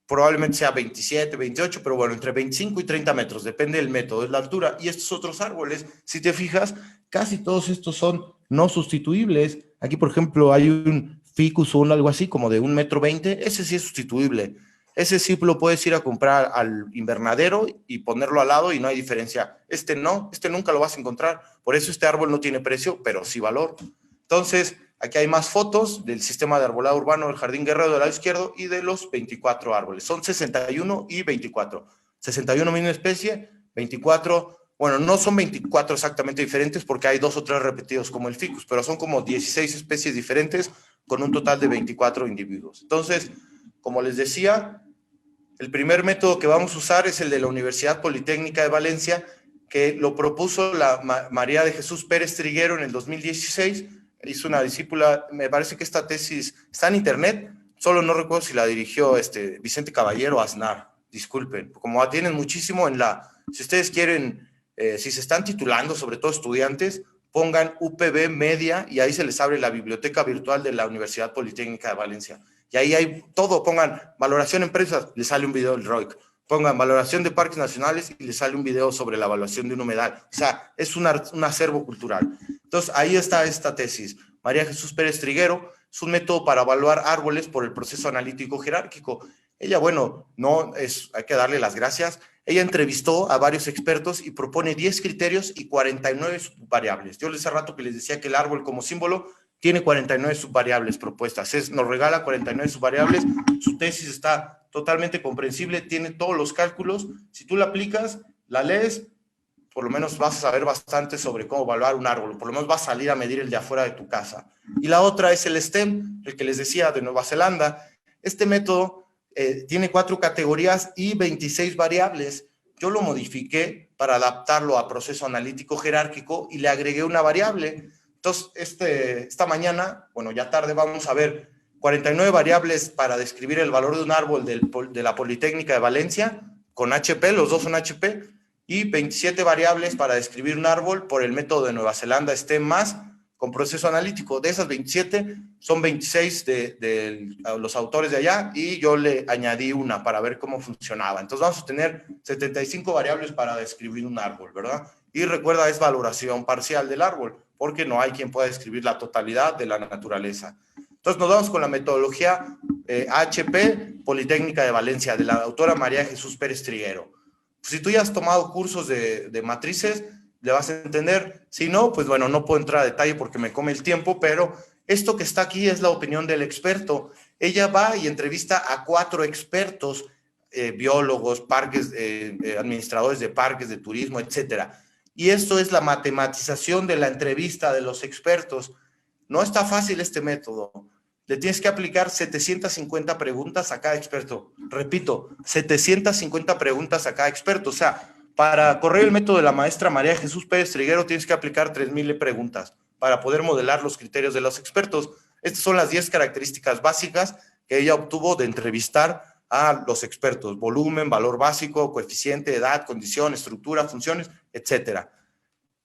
B: Probablemente sea 27, 28, pero bueno, entre 25 y 30 metros, depende del método, es la altura. Y estos otros árboles, si te fijas, casi todos estos son no sustituibles. Aquí, por ejemplo, hay un ficus o algo así, como de 1,20 m, ese sí es sustituible. Ese sí lo puedes ir a comprar al invernadero y ponerlo al lado y no hay diferencia. Este no, este nunca lo vas a encontrar. Por eso este árbol no tiene precio, pero sí valor. Entonces, aquí hay más fotos del sistema de arbolado urbano del Jardín Guerrero del lado izquierdo y de los 24 árboles. Son 61 y 24. 61 misma especie, 24, bueno, no son 24 exactamente diferentes porque hay 2 o 3 repetidos como el ficus, pero son como 16 especies diferentes con un total de 24 individuos. Entonces, como les decía, el primer método que vamos a usar es el de la Universidad Politécnica de Valencia, que lo propuso la María de Jesús Pérez Triguero en el 2016. Hizo una discípula, me parece que esta tesis está en internet, solo no recuerdo si la dirigió Vicente Caballero o Aznar, disculpen, como tienen muchísimo en si ustedes quieren, si se están titulando, sobre todo estudiantes, pongan UPB Media y ahí se les abre la biblioteca virtual de la Universidad Politécnica de Valencia. Y ahí hay todo, pongan valoración empresas, les sale un video del ROIC, pongan valoración de parques nacionales y les sale un video sobre la evaluación de un humedal. O sea, es un acervo cultural. Entonces, ahí está esta tesis. María Jesús Pérez Triguero es un método para evaluar árboles por el proceso analítico jerárquico. Ella, bueno, hay que darle las gracias. Ella entrevistó a varios expertos y propone 10 criterios y 49 subvariables. Yo hace rato que les decía que el árbol como símbolo tiene 49 subvariables propuestas. Nos regala 49 subvariables. Su tesis está totalmente comprensible, tiene todos los cálculos. Si tú la aplicas, la lees, por lo menos vas a saber bastante sobre cómo evaluar un árbol, por lo menos vas a salir a medir el de afuera de tu casa. Y la otra es el STEM, el que les decía de Nueva Zelanda. Este método tiene 4 categorías y 26 variables. Yo lo modifiqué para adaptarlo a proceso analítico jerárquico y le agregué una variable. Entonces, esta mañana, bueno, ya tarde, vamos a ver 49 variables para describir el valor de un árbol de la Politécnica de Valencia, con HP, los dos son HP, y 27 variables para describir un árbol por el método de Nueva Zelanda STEM+, con proceso analítico. De esas 27, son 26 de los autores de allá, y yo le añadí una para ver cómo funcionaba. Entonces vamos a tener 75 variables para describir un árbol, ¿verdad? Y recuerda, es valoración parcial del árbol, porque no hay quien pueda describir la totalidad de la naturaleza. Entonces nos vamos con la metodología HP Politécnica de Valencia, de la autora María Jesús Pérez Triguero. Si tú ya has tomado cursos de matrices, le vas a entender. Si no, pues bueno, no puedo entrar a detalle porque me come el tiempo, pero esto que está aquí es la opinión del experto. Ella va y entrevista a 4 expertos, biólogos, parques, administradores de parques de turismo, etcétera. Y esto es la matematización de la entrevista de los expertos. No está fácil este método. Le tienes que aplicar 750 preguntas a cada experto. Repito, 750 preguntas a cada experto. O sea, para correr el método de la maestra María Jesús Pérez Triguero tienes que aplicar 3,000 preguntas para poder modelar los criterios de los expertos. Estas son las 10 características básicas que ella obtuvo de entrevistar a los expertos: volumen, valor básico, coeficiente, edad, condición, estructura, funciones, etcétera.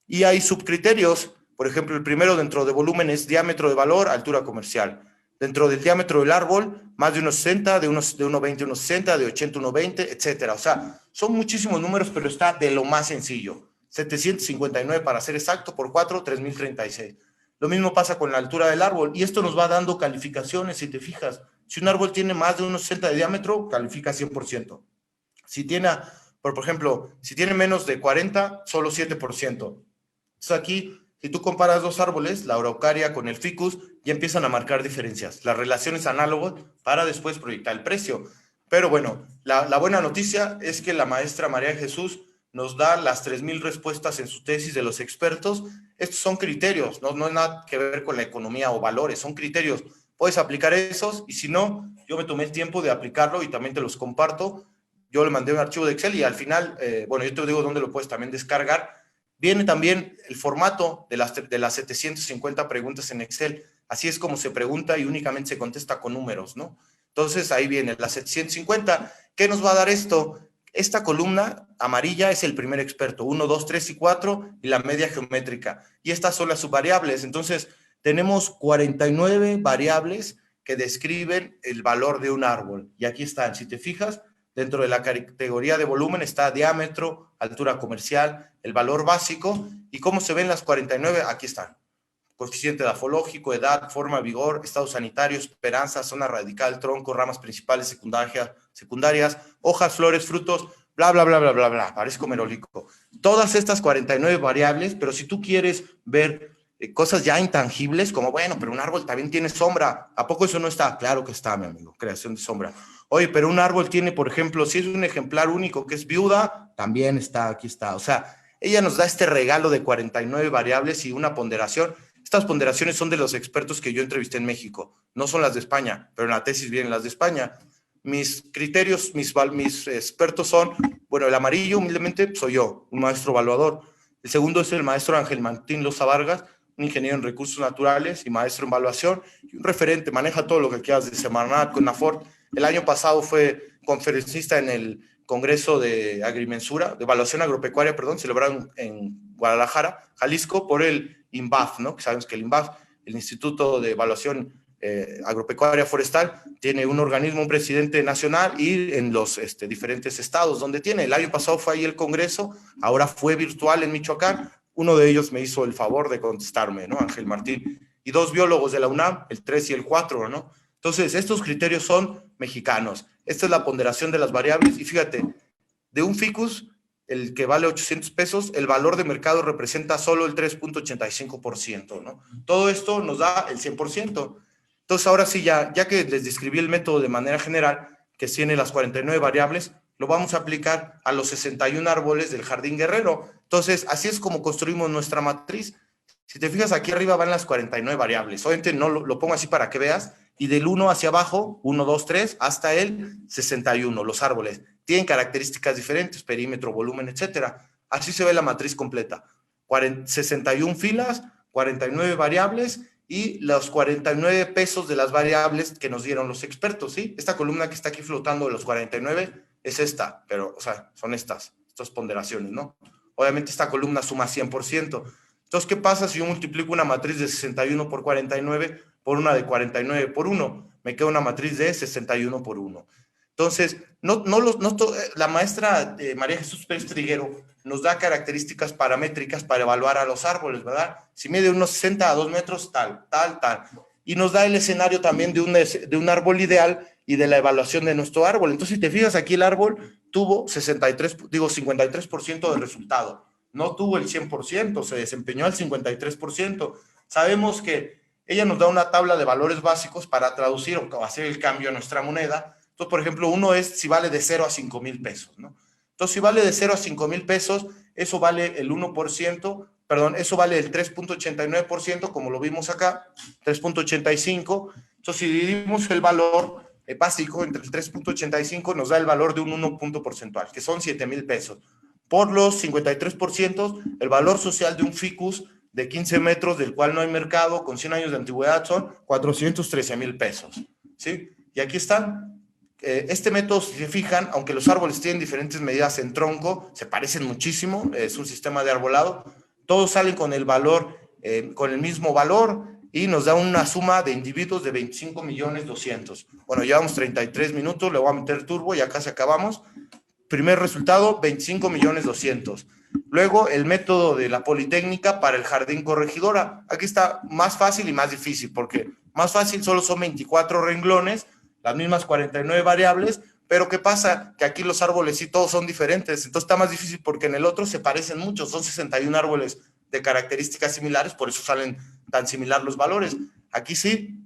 B: Y hay subcriterios. Por ejemplo, el primero dentro de volumen es diámetro de valor, altura comercial. Dentro del diámetro del árbol, más de 1,60, de 1,20 a 1,60, de 80 a 1,20, etcétera. O sea, son muchísimos números, pero está de lo más sencillo. 759 para ser exacto, por 4, 3,036. Lo mismo pasa con la altura del árbol, y esto nos va dando calificaciones, si te fijas. Si un árbol tiene más de 1,60 de diámetro, califica 100%. Si tiene, por ejemplo, si tiene menos de 40, solo 7%. Entonces aquí, si tú comparas 2 árboles, la araucaria con el ficus, ya empiezan a marcar diferencias, las relaciones análogas, para después proyectar el precio. Pero bueno, la buena noticia es que la maestra María Jesús nos da las 3,000 respuestas en su tesis de los expertos. Estos son criterios, no es nada que ver con la economía o valores, son criterios. Puedes aplicar esos, y si no, yo me tomé el tiempo de aplicarlo y también te los comparto. Yo le mandé un archivo de Excel y al final, bueno, yo te digo dónde lo puedes también descargar. Viene también el formato de las 750 preguntas en Excel. Así es como se pregunta y únicamente se contesta con números, ¿no? Entonces, ahí viene las 750. ¿Qué nos va a dar esto? Esta columna amarilla es el primer experto, 1, 2, 3 y 4, y la media geométrica. Y estas son las subvariables. Entonces, tenemos 49 variables que describen el valor de un árbol. Y aquí están, si te fijas, dentro de la categoría de volumen está diámetro, altura comercial, el valor básico. ¿Y cómo se ven las 49? Aquí están: coeficiente edafológico, edad, forma, vigor, estado sanitario, esperanza, zona radical, tronco, ramas principales, secundarias, hojas, flores, frutos, bla, bla, bla, bla, bla, bla. Parezco merolico. Todas estas 49 variables, pero si tú quieres ver cosas ya intangibles, como, bueno, pero un árbol también tiene sombra. ¿A poco eso no está? Claro que está, mi amigo, creación de sombra. Oye, pero un árbol tiene, por ejemplo, si es un ejemplar único que es viuda, también está, aquí está. O sea, ella nos da este regalo de 49 variables y una ponderación. Estas ponderaciones son de los expertos que yo entrevisté en México, no son las de España, pero en la tesis vienen las de España. Mis criterios, mis expertos son, bueno, el amarillo, humildemente, soy yo, un maestro evaluador. El segundo es el maestro Ángel Martín Loza Vargas, un ingeniero en recursos naturales y maestro en evaluación, y un referente, maneja todo lo que quieras de Semarnat, CONAFOR. El año pasado fue conferencista en el Congreso de Agrimensura, de Evaluación Agropecuaria, perdón, celebrado en Guadalajara, Jalisco, por el INVAF, ¿no? Que sabemos que el INVAF, el Instituto de Evaluación Agropecuaria Forestal, tiene un organismo, un presidente nacional, y en los diferentes estados donde tiene. El año pasado fue ahí el Congreso, ahora fue virtual en Michoacán. Uno de ellos me hizo el favor de contestarme, ¿no? Ángel Martín. Y 2 biólogos de la UNAM, el 3 y el 4, ¿no? Entonces, estos criterios son mexicanos. Esta es la ponderación de las variables. Y fíjate, de un ficus, el que vale 800 pesos, el valor de mercado representa solo el 3,85%, ¿no? Todo esto nos da el 100%. Entonces, ahora sí, ya que les describí el método de manera general, que tiene las 49 variables, lo vamos a aplicar a los 61 árboles del Jardín Guerrero. Entonces, así es como construimos nuestra matriz. Si te fijas, aquí arriba van las 49 variables. Obviamente no lo pongo así para que veas. Y del 1 hacia abajo, 1, 2, 3, hasta el 61, los árboles. Tienen características diferentes, perímetro, volumen, etcétera. Así se ve la matriz completa. 61 filas, 49 variables y los 49 pesos de las variables que nos dieron los expertos, ¿sí? Esta columna que está aquí flotando de los 49 es esta, pero, o sea, son estas ponderaciones, ¿no? Obviamente esta columna suma 100%. Entonces, ¿qué pasa si yo multiplico una matriz de 61 por 49 por una de 49 por 1? Me queda una matriz de 61 por 1. Entonces, la maestra María Jesús Pérez Triguero nos da características paramétricas para evaluar a los árboles, ¿verdad? Si mide unos 60 a 2 metros, tal. y nos da el escenario también de un árbol ideal y de la evaluación de nuestro árbol. Entonces, si te fijas, aquí el árbol tuvo 53% de resultado. No tuvo el 100%, se desempeñó al 53%. Sabemos que ella nos da una tabla de valores básicos para traducir o hacer el cambio a nuestra moneda. Entonces, por ejemplo, uno es si vale de 0 a 5,000 pesos, ¿no? Entonces, si vale de 0 a 5,000 pesos, eso vale el 1%, perdón, eso vale el 3.89%, como lo vimos acá, 3.85. Entonces, si dividimos el valor básico entre el 3.85, nos da el valor de un 1 punto porcentual, que son 7,000 pesos. Por los 53%, el valor social de un ficus de 15 metros, del cual no hay mercado, con 100 años de antigüedad, son 413,000 pesos, ¿sí? Y aquí están. Este método, si se fijan, aunque los árboles tienen diferentes medidas en tronco, se parecen muchísimo, es un sistema de arbolado, todos salen con el valor, con el mismo valor, y nos da una suma de individuos de 25,200,000. Bueno, llevamos 33 minutos, le voy a meter turbo y acá se acabamos. Primer resultado, 25,200,000. Luego, el método de la Politécnica para el Jardín Corregidora. Aquí está más fácil y más difícil, porque más fácil solo son 24 renglones, las mismas 49 variables, pero ¿qué pasa? Que aquí los árboles sí todos son diferentes, entonces está más difícil porque en el otro se parecen mucho, son 61 árboles de características similares, por eso salen tan similar los valores. Aquí sí,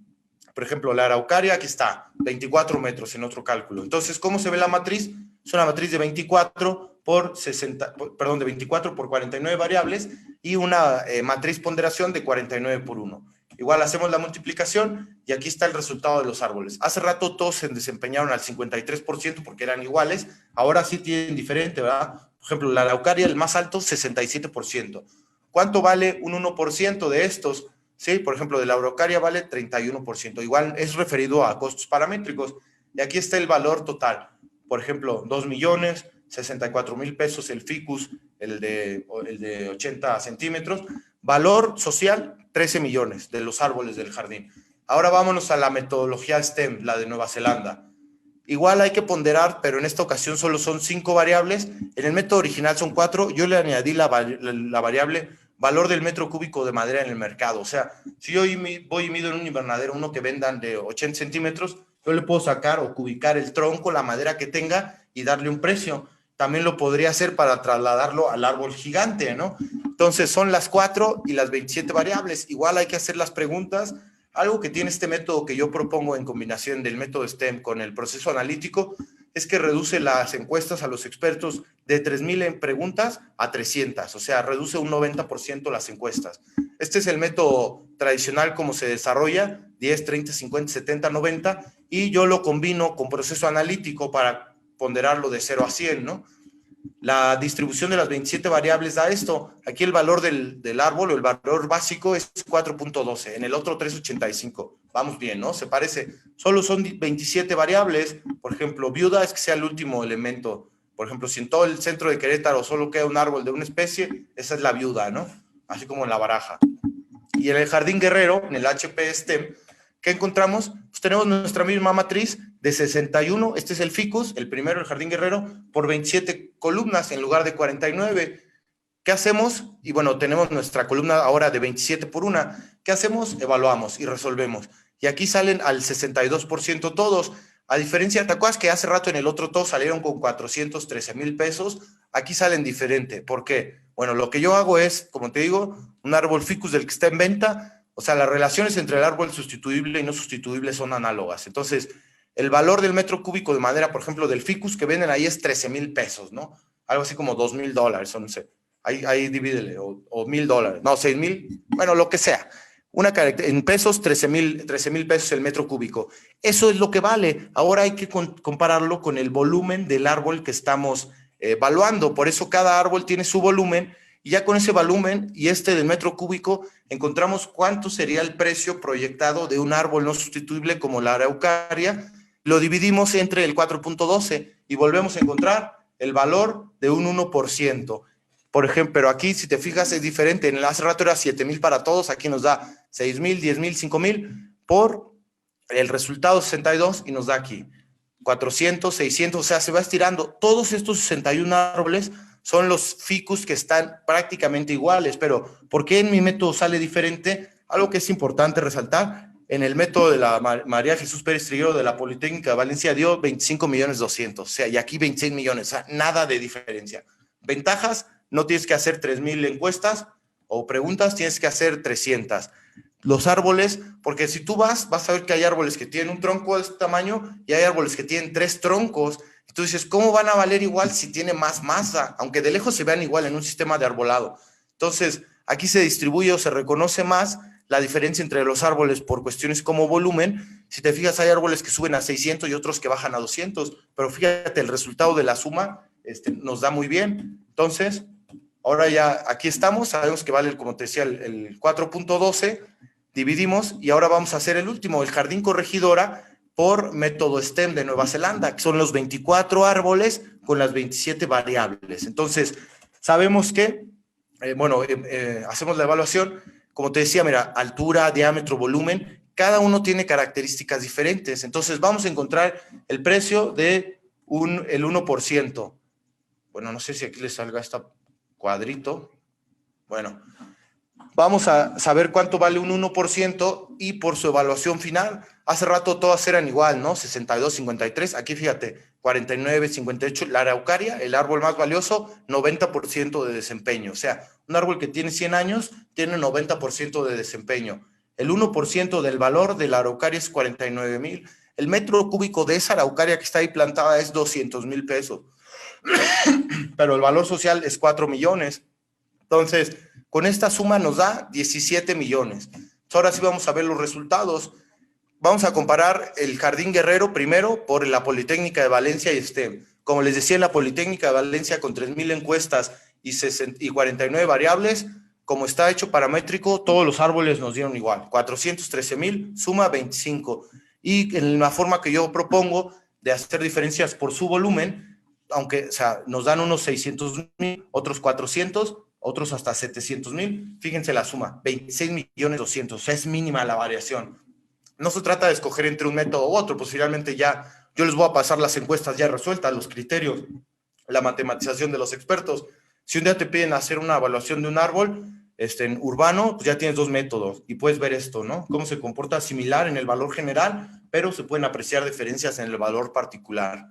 B: por ejemplo, la araucaria, aquí está, 24 metros en otro cálculo. Entonces, ¿cómo se ve la matriz? Es una matriz de 24 por 49 variables y una matriz ponderación de 49 por 1. Igual hacemos la multiplicación y aquí está el resultado de los árboles. Hace rato todos se desempeñaron al 53% porque eran iguales, ahora sí tienen diferente, ¿verdad? Por ejemplo, la araucaria, el más alto, 67%. ¿Cuánto vale un 1% de estos? Sí, por ejemplo, de la araucaria vale 31%. Igual es referido a costos paramétricos. Y aquí está el valor total. Por ejemplo, 2,064,000 pesos el ficus, el de 80 centímetros. Valor social, 13 millones de los árboles del jardín. Ahora vámonos a la metodología STEM, la de Nueva Zelanda. Igual hay que ponderar, pero en esta ocasión solo son 5 variables. En el método original son 4. Yo le añadí la variable valor del metro cúbico de madera en el mercado. O sea, si yo voy y mido en un invernadero uno que vendan de 80 centímetros, yo le puedo sacar o cubicar el tronco, la madera que tenga y darle un precio. También lo podría hacer para trasladarlo al árbol gigante, ¿no? Entonces son las 4 y las 27 variables. Igual hay que hacer las preguntas. Algo que tiene este método que yo propongo en combinación del método STEM con el proceso analítico es que reduce las encuestas a los expertos de 3,000 en preguntas a 300, o sea, reduce un 90% las encuestas. Este es el método tradicional como se desarrolla, 10, 30, 50, 70, 90, y yo lo combino con proceso analítico para ponderarlo de 0 a 100, ¿no? La distribución de las 27 variables da esto. Aquí el valor del árbol o el valor básico es 4.12, en el otro 3.85. Vamos bien, ¿no? Se parece. Solo son 27 variables. Por ejemplo, viuda es que sea el último elemento. Por ejemplo, si en todo el centro de Querétaro solo queda un árbol de una especie, esa es la viuda, ¿no? Así como en la baraja. Y en el Jardín Guerrero, en el HP STEM, ¿qué encontramos? Pues tenemos nuestra misma matriz de 61, este es el ficus, el primero, el Jardín Guerrero, por 27 columnas en lugar de 49. ¿Qué hacemos? Y bueno, tenemos nuestra columna ahora de 27 por 1. ¿Qué hacemos? Evaluamos y resolvemos. Y aquí salen al 62% todos. A diferencia, ¿te acuerdas que hace rato en el otro todos salieron con 413,000 pesos? Aquí salen diferente. ¿Por qué? Bueno, lo que yo hago es, como te digo, un árbol ficus del que está en venta. O sea, las relaciones entre el árbol sustituible y no sustituible son análogas. Entonces, el valor del metro cúbico de madera, por ejemplo, del ficus que venden ahí es 13,000 pesos, ¿no? Algo así como $2,000, no sé. Ahí divídele, o $1,000, no, 6,000, bueno, lo que sea. En pesos, 13,000 pesos el metro cúbico. Eso es lo que vale. Ahora hay que compararlo con el volumen del árbol que estamos evaluando. Por eso cada árbol tiene su volumen. Y ya con ese volumen y este del metro cúbico, encontramos cuánto sería el precio proyectado de un árbol no sustituible como la araucaria. Lo dividimos entre el 4.12 y volvemos a encontrar el valor de un 1%. Por ejemplo, pero aquí, si te fijas, es diferente. En el hace rato era 7,000 para todos, aquí nos da 6,000, 10,000, 5,000 por el resultado 62 y nos da aquí 400, 600, o sea, se va estirando. Todos estos 61 árboles son los ficus que están prácticamente iguales, pero ¿por qué en mi método sale diferente? Algo que es importante resaltar, en el método de la María Jesús Pérez Triguero de la Politécnica de Valencia dio 25.200.000, o sea, y aquí 26 millones, o sea, nada de diferencia. Ventajas, no tienes que hacer 3,000 encuestas o preguntas, tienes que hacer 300. Los árboles, porque si tú vas a ver que hay árboles que tienen un tronco de este tamaño y hay árboles que tienen 3 troncos. Y tú dices, ¿cómo van a valer igual si tiene más masa? Aunque de lejos se vean igual en un sistema de arbolado. Entonces, aquí se distribuye o se reconoce más la diferencia entre los árboles por cuestiones como volumen. Si te fijas, hay árboles que suben a 600 y otros que bajan a 200, pero fíjate, el resultado de la suma nos da muy bien. Entonces, ahora ya aquí estamos, sabemos que vale, como te decía, el 4.12, dividimos y ahora vamos a hacer el último, el jardín corregidora por método STEM de Nueva Zelanda, que son los 24 árboles con las 27 variables. Entonces, sabemos que, hacemos la evaluación, como te decía, mira, altura, diámetro, volumen, cada uno tiene características diferentes. Entonces, vamos a encontrar el precio de el 1%. Bueno, no sé si aquí les salga este cuadrito. Bueno, vamos a saber cuánto vale un 1% y por su evaluación final. Hace rato todas eran igual, ¿no? 62, 53. Aquí fíjate, 49, 58. La araucaria, el árbol más valioso, 90% de desempeño. O sea, un árbol que tiene 100 años tiene 90% de desempeño. El 1% del valor de la araucaria es 49,000. El metro cúbico de esa araucaria que está ahí plantada es 200,000 pesos. Pero el valor social es 4 millones. Entonces, con esta suma nos da 17 millones. Ahora sí vamos a ver los resultados. Vamos a comparar el Jardín Guerrero primero por la Politécnica de Valencia y STEM. Como les decía, en la Politécnica de Valencia con 3,000 encuestas y 49 variables, como está hecho paramétrico, todos los árboles nos dieron igual. 413,000, suma 25. Y en la forma que yo propongo de hacer diferencias por su volumen, aunque, o sea, nos dan unos 600,000, otros 400, otros hasta 700,000. Fíjense la suma, 26,200,000. O sea, es mínima la variación. No se trata de escoger entre un método u otro, pues finalmente ya yo les voy a pasar las encuestas ya resueltas, los criterios, la matematización de los expertos. Si un día te piden hacer una evaluación de un árbol urbano, pues ya tienes 2 métodos y puedes ver esto, ¿no? Cómo se comporta similar en el valor general, pero se pueden apreciar diferencias en el valor particular.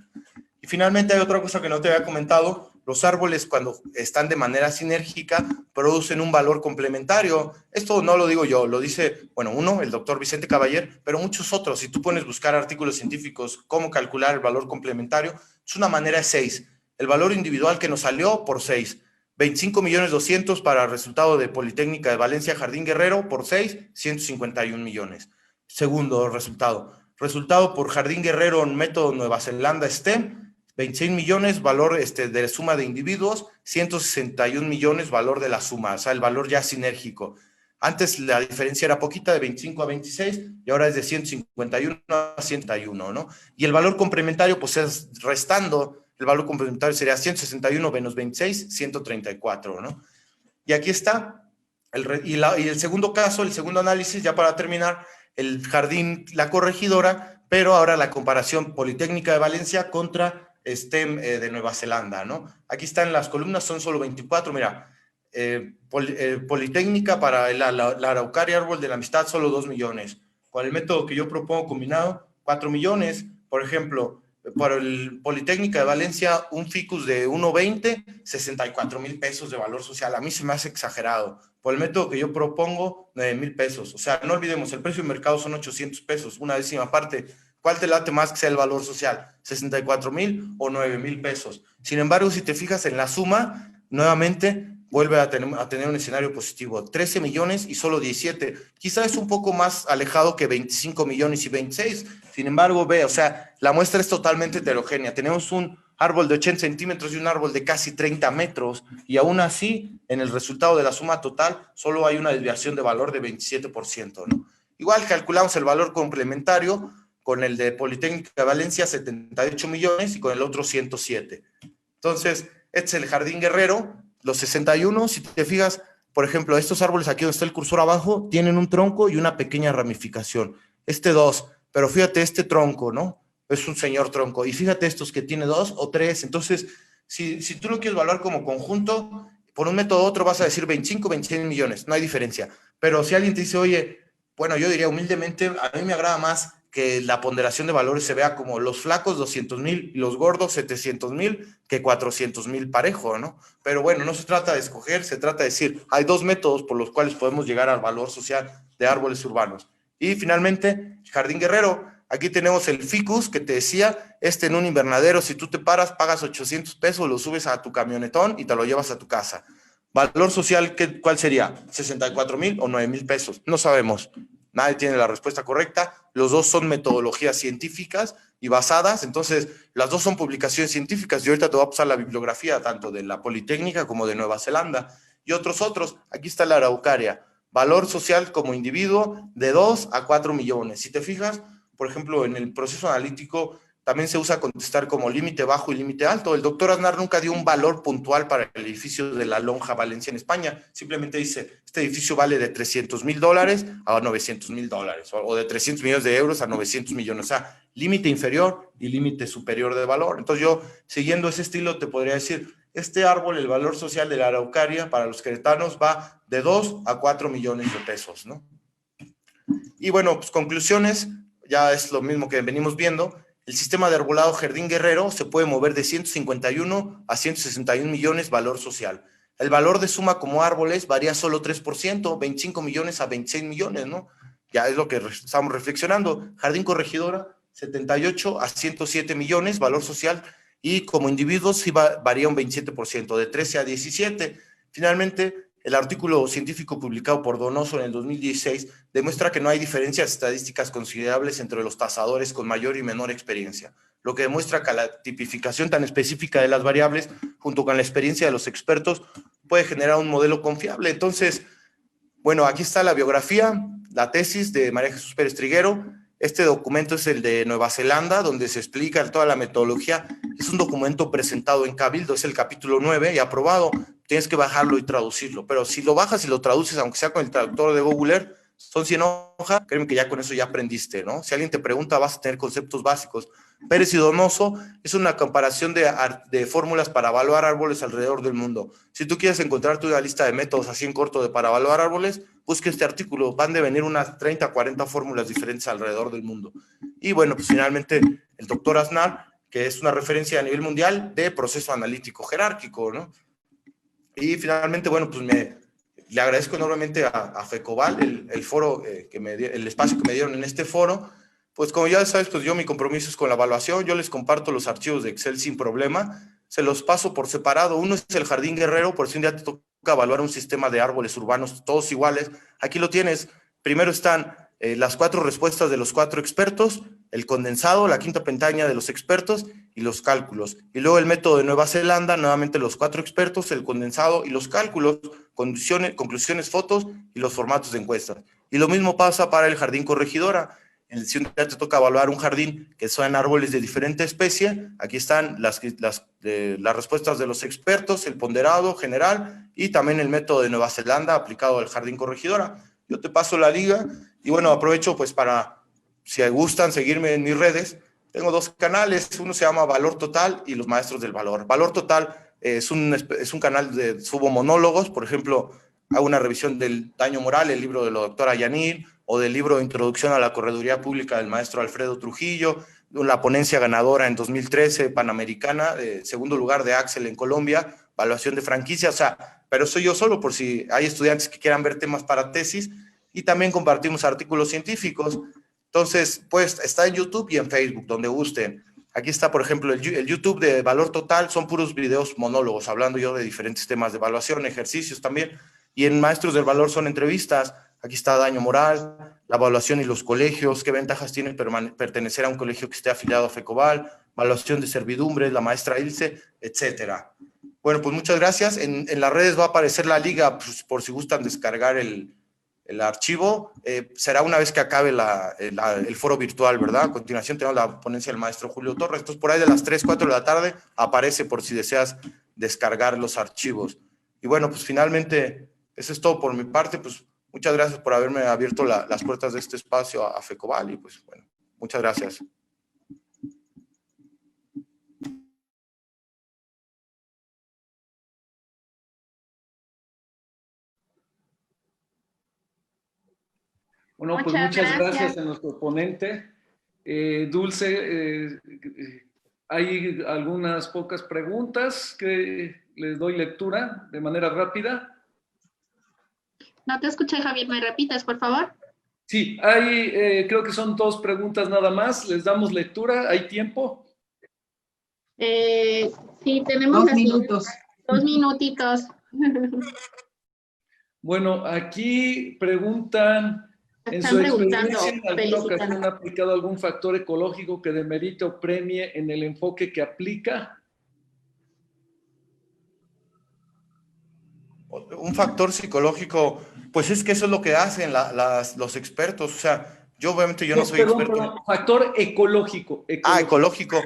B: Y finalmente hay otra cosa que no te había comentado. Los árboles, cuando están de manera sinérgica, producen un valor complementario. Esto no lo digo yo, lo dice, el doctor Vicente Caballer, pero muchos otros. Si tú pones buscar artículos científicos, cómo calcular el valor complementario, es una manera de 6. El valor individual que nos salió por 6. 25,200,000 para el resultado de Politécnica de Valencia Jardín Guerrero por 6, 151 millones. Segundo resultado. Resultado por Jardín Guerrero en método Nueva Zelanda STEM, 26 millones, valor de suma de individuos, 161 millones, valor de la suma, o sea, el valor ya sinérgico. Antes la diferencia era poquita, de 25 a 26, y ahora es de 151 a 101, ¿no? Y el valor complementario, pues es restando, el valor complementario sería 161 menos 26, 134, ¿no? Y aquí está, y el segundo caso, el segundo análisis, ya para terminar, el jardín, la corregidora, pero ahora la comparación Politécnica de Valencia contra STEM de Nueva Zelanda, ¿no? Aquí están las columnas, son solo 24, mira, Politécnica para la araucaria árbol de la amistad, solo 2 millones. Con el método que yo propongo combinado, 4 millones. Por ejemplo, para el Politécnica de Valencia, un ficus de 1.20, 64,000 pesos de valor social. A mí se me hace exagerado. Por el método que yo propongo, 9,000 pesos. O sea, no olvidemos, el precio de mercado son 800 pesos, una décima parte. ¿Cuál te late más que sea el valor social? ¿64,000 o 9,000 pesos? Sin embargo, si te fijas en la suma, nuevamente vuelve a tener un escenario positivo. 13 millones y solo 17. Quizás es un poco más alejado que 25 millones y 26. Sin embargo, ve, o sea, la muestra es totalmente heterogénea. Tenemos un árbol de 80 centímetros y un árbol de casi 30 metros. Y aún así, en el resultado de la suma total, solo hay una desviación de valor de 27%, ¿no? Igual calculamos el valor complementario con el de Politécnica de Valencia, 78 millones, y con el otro 107. Entonces, este es el Jardín Guerrero. Los 61, si te fijas, por ejemplo, estos árboles aquí donde está el cursor abajo, tienen un tronco y una pequeña ramificación. 2, pero fíjate este tronco, ¿no? Es un señor tronco. Y fíjate estos que tiene 2 o 3. Entonces, si tú lo quieres evaluar como conjunto, por un método u otro vas a decir 25, 26 millones, no hay diferencia. Pero si alguien te dice, oye, bueno, yo diría humildemente, a mí me agrada más que la ponderación de valores se vea como los flacos 200,000 y los gordos 700,000 que 400,000 parejo, ¿no? Pero bueno, no se trata de escoger, se trata de decir, hay dos métodos por los cuales podemos llegar al valor social de árboles urbanos. Y finalmente, Jardín Guerrero, aquí tenemos el ficus que te decía, en un invernadero, si tú te paras, pagas 800 pesos, lo subes a tu camionetón y te lo llevas a tu casa. Valor social, ¿cuál sería? ¿64,000 o 9,000 pesos? No sabemos. Nadie tiene la respuesta correcta. Los dos son metodologías científicas y basadas. Entonces, las dos son publicaciones científicas. Y ahorita te voy a pasar la bibliografía tanto de la Politécnica como de Nueva Zelanda. Y otros. Aquí está la araucaria. Valor social como individuo de 2 a 4 millones. Si te fijas, por ejemplo, en el proceso analítico también se usa contestar como límite bajo y límite alto. El doctor Aznar nunca dio un valor puntual para el edificio de la Lonja Valencia en España. Simplemente dice, este edificio vale de $300,000 a $900,000, o de 300 millones de euros a 900 millones. O sea, límite inferior y límite superior de valor. Entonces yo, siguiendo ese estilo, te podría decir, este árbol, el valor social de la araucaria para los queretanos va de 2 a 4 millones de pesos, ¿no? Y bueno, pues conclusiones, ya es lo mismo que venimos viendo. El sistema de arbolado Jardín Guerrero se puede mover de 151 a 161 millones valor social. El valor de suma como árboles varía solo 3%, 25 millones a 26 millones, ¿no? Ya es lo que estamos reflexionando. Jardín Corregidora, 78 a 107 millones, valor social, y como individuos sí varía un 27%, de 13 a 17. Finalmente, el artículo científico publicado por Donoso en el 2016 demuestra que no hay diferencias estadísticas considerables entre los tasadores con mayor y menor experiencia, lo que demuestra que la tipificación tan específica de las variables, junto con la experiencia de los expertos, puede generar un modelo confiable. Entonces, bueno, aquí está la biografía, la tesis de María Jesús Pérez Triguero. Este documento es el de Nueva Zelanda, donde se explica toda la metodología. Es un documento presentado en Cabildo, es el capítulo 9 y aprobado. Tienes que bajarlo y traducirlo, pero si lo bajas y lo traduces, aunque sea con el traductor de Google Earth, son 100 hojas, créeme que ya con eso ya aprendiste, ¿no? Si alguien te pregunta, vas a tener conceptos básicos. Pérez y Donoso es una comparación de fórmulas para evaluar árboles alrededor del mundo. Si tú quieres encontrarte una lista de métodos así en corto para evaluar árboles, busca este artículo. Van de venir unas 30, 40 fórmulas diferentes alrededor del mundo. Y bueno, pues finalmente el doctor Aznar, que es una referencia a nivel mundial de proceso analítico jerárquico, ¿no? Y finalmente, bueno, pues le agradezco enormemente a FECOBAL el foro, el espacio que me dieron en este foro. Pues como ya sabes, pues yo mi compromiso es con la evaluación. Yo les comparto los archivos de Excel sin problema. Se los paso por separado. Uno es el Jardín Guerrero, por si un día te toca evaluar un sistema de árboles urbanos todos iguales. Aquí lo tienes. Primero están las 4 respuestas de los 4 expertos, el condensado, la quinta pestaña de los expertos y los cálculos. Y luego el método de Nueva Zelanda, nuevamente los 4 expertos, el condensado y los cálculos, conclusiones, fotos y los formatos de encuestas. Y lo mismo pasa para el Jardín Corregidora. Si un día te toca evaluar un jardín que son árboles de diferente especie, aquí están las respuestas de los expertos, el ponderado general y también el método de Nueva Zelanda aplicado al Jardín Corregidora. Yo te paso la liga y bueno, aprovecho pues para, si gustan seguirme en mis redes, tengo 2 canales, uno se llama Valor Total y Los Maestros del Valor. Valor Total es un canal de subo monólogos, por ejemplo, hago una revisión del Daño Moral, el libro de la doctora Yanil, o del libro Introducción a la Correduría Pública del maestro Alfredo Trujillo, la ponencia ganadora en 2013 Panamericana, segundo lugar de Axel en Colombia, evaluación de franquicia, o sea, pero soy yo solo por si hay estudiantes que quieran ver temas para tesis, y también compartimos artículos científicos. Entonces, pues está en YouTube y en Facebook, donde gusten. Aquí está, por ejemplo, el YouTube de Valor Total, son puros videos monólogos, hablando yo de diferentes temas de evaluación, ejercicios también. Y en Maestros del Valor son entrevistas. Aquí está Daño Moral, la evaluación y los colegios, qué ventajas tiene pertenecer a un colegio que esté afiliado a FECOBAL, evaluación de servidumbres, la maestra Ilse, etcétera. Bueno, pues muchas gracias. En las redes va a aparecer la liga, pues, por si gustan descargar el archivo. Será una vez que acabe el foro virtual, ¿verdad? A continuación tenemos la ponencia del maestro Julio Torres. Entonces, por ahí de las 3, 4 de la tarde aparece por si deseas descargar los archivos. Y bueno, pues finalmente, eso es todo por mi parte. Pues muchas gracias por haberme abierto las puertas de este espacio a FECOBAL y pues bueno, muchas gracias.
A: Bueno, pues
C: Muchas
A: muchas gracias
C: gracias.
A: a nuestro ponente. Dulce, hay algunas pocas preguntas que les doy lectura de manera rápida.
C: No te escuché, Javier, ¿me repites, por favor?
A: Sí, creo que son 2 preguntas nada más. Les damos lectura, ¿hay tiempo?
C: Sí, tenemos
D: 2 minutos.
C: 2 minutitos.
A: Bueno, aquí preguntan, ¿en su
C: Están preguntando,
A: experiencia en alguna ocasión
C: felicitando.
A: ha aplicado algún factor ecológico que demerite o premie en el enfoque que aplica?
B: Un factor psicológico, pues es que eso es lo que hacen los expertos. O sea, yo obviamente yo no soy experto.
A: Perdón, factor ecológico.
B: Ecológico.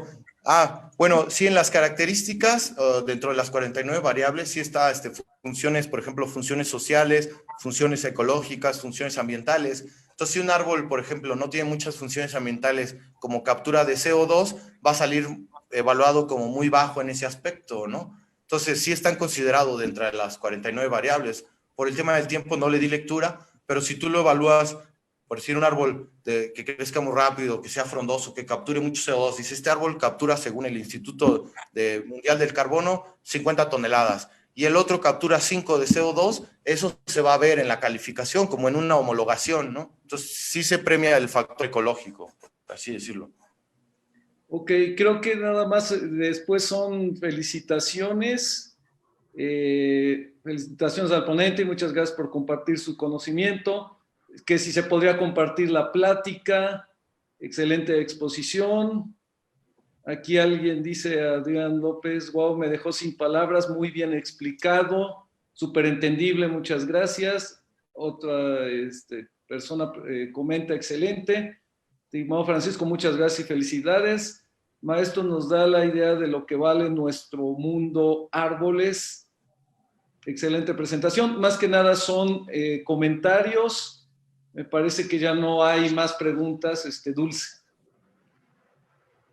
B: Bueno, sí, en las características, dentro de las 49 variables, sí está funciones, por ejemplo, funciones sociales, funciones ecológicas, funciones ambientales. Entonces, si un árbol, por ejemplo, no tiene muchas funciones ambientales como captura de CO2, va a salir evaluado como muy bajo en ese aspecto, ¿no? Entonces, sí están considerados dentro de las 49 variables. Por el tema del tiempo no le di lectura, pero si tú lo evalúas, por decir un árbol que crezca muy rápido, que sea frondoso, que capture mucho CO2, dice, este árbol captura, según el Instituto Mundial del Carbono, 50 toneladas, y el otro captura 5 de CO2, eso se va a ver en la calificación, como en una homologación, ¿no? Entonces, sí se premia el factor ecológico, por así decirlo.
A: Ok, creo que nada más después son felicitaciones. Felicitaciones al ponente y muchas gracias por compartir su conocimiento. Que si se podría compartir la plática, excelente exposición. Aquí alguien dice, Adrián López, wow, me dejó sin palabras, muy bien explicado, súper entendible, muchas gracias. Otra persona comenta, excelente. Estimado Francisco, muchas gracias y felicidades. Maestro, nos da la idea de lo que vale nuestro mundo árboles. Excelente presentación. Más que nada son comentarios. Me parece que ya no hay más preguntas, Dulce.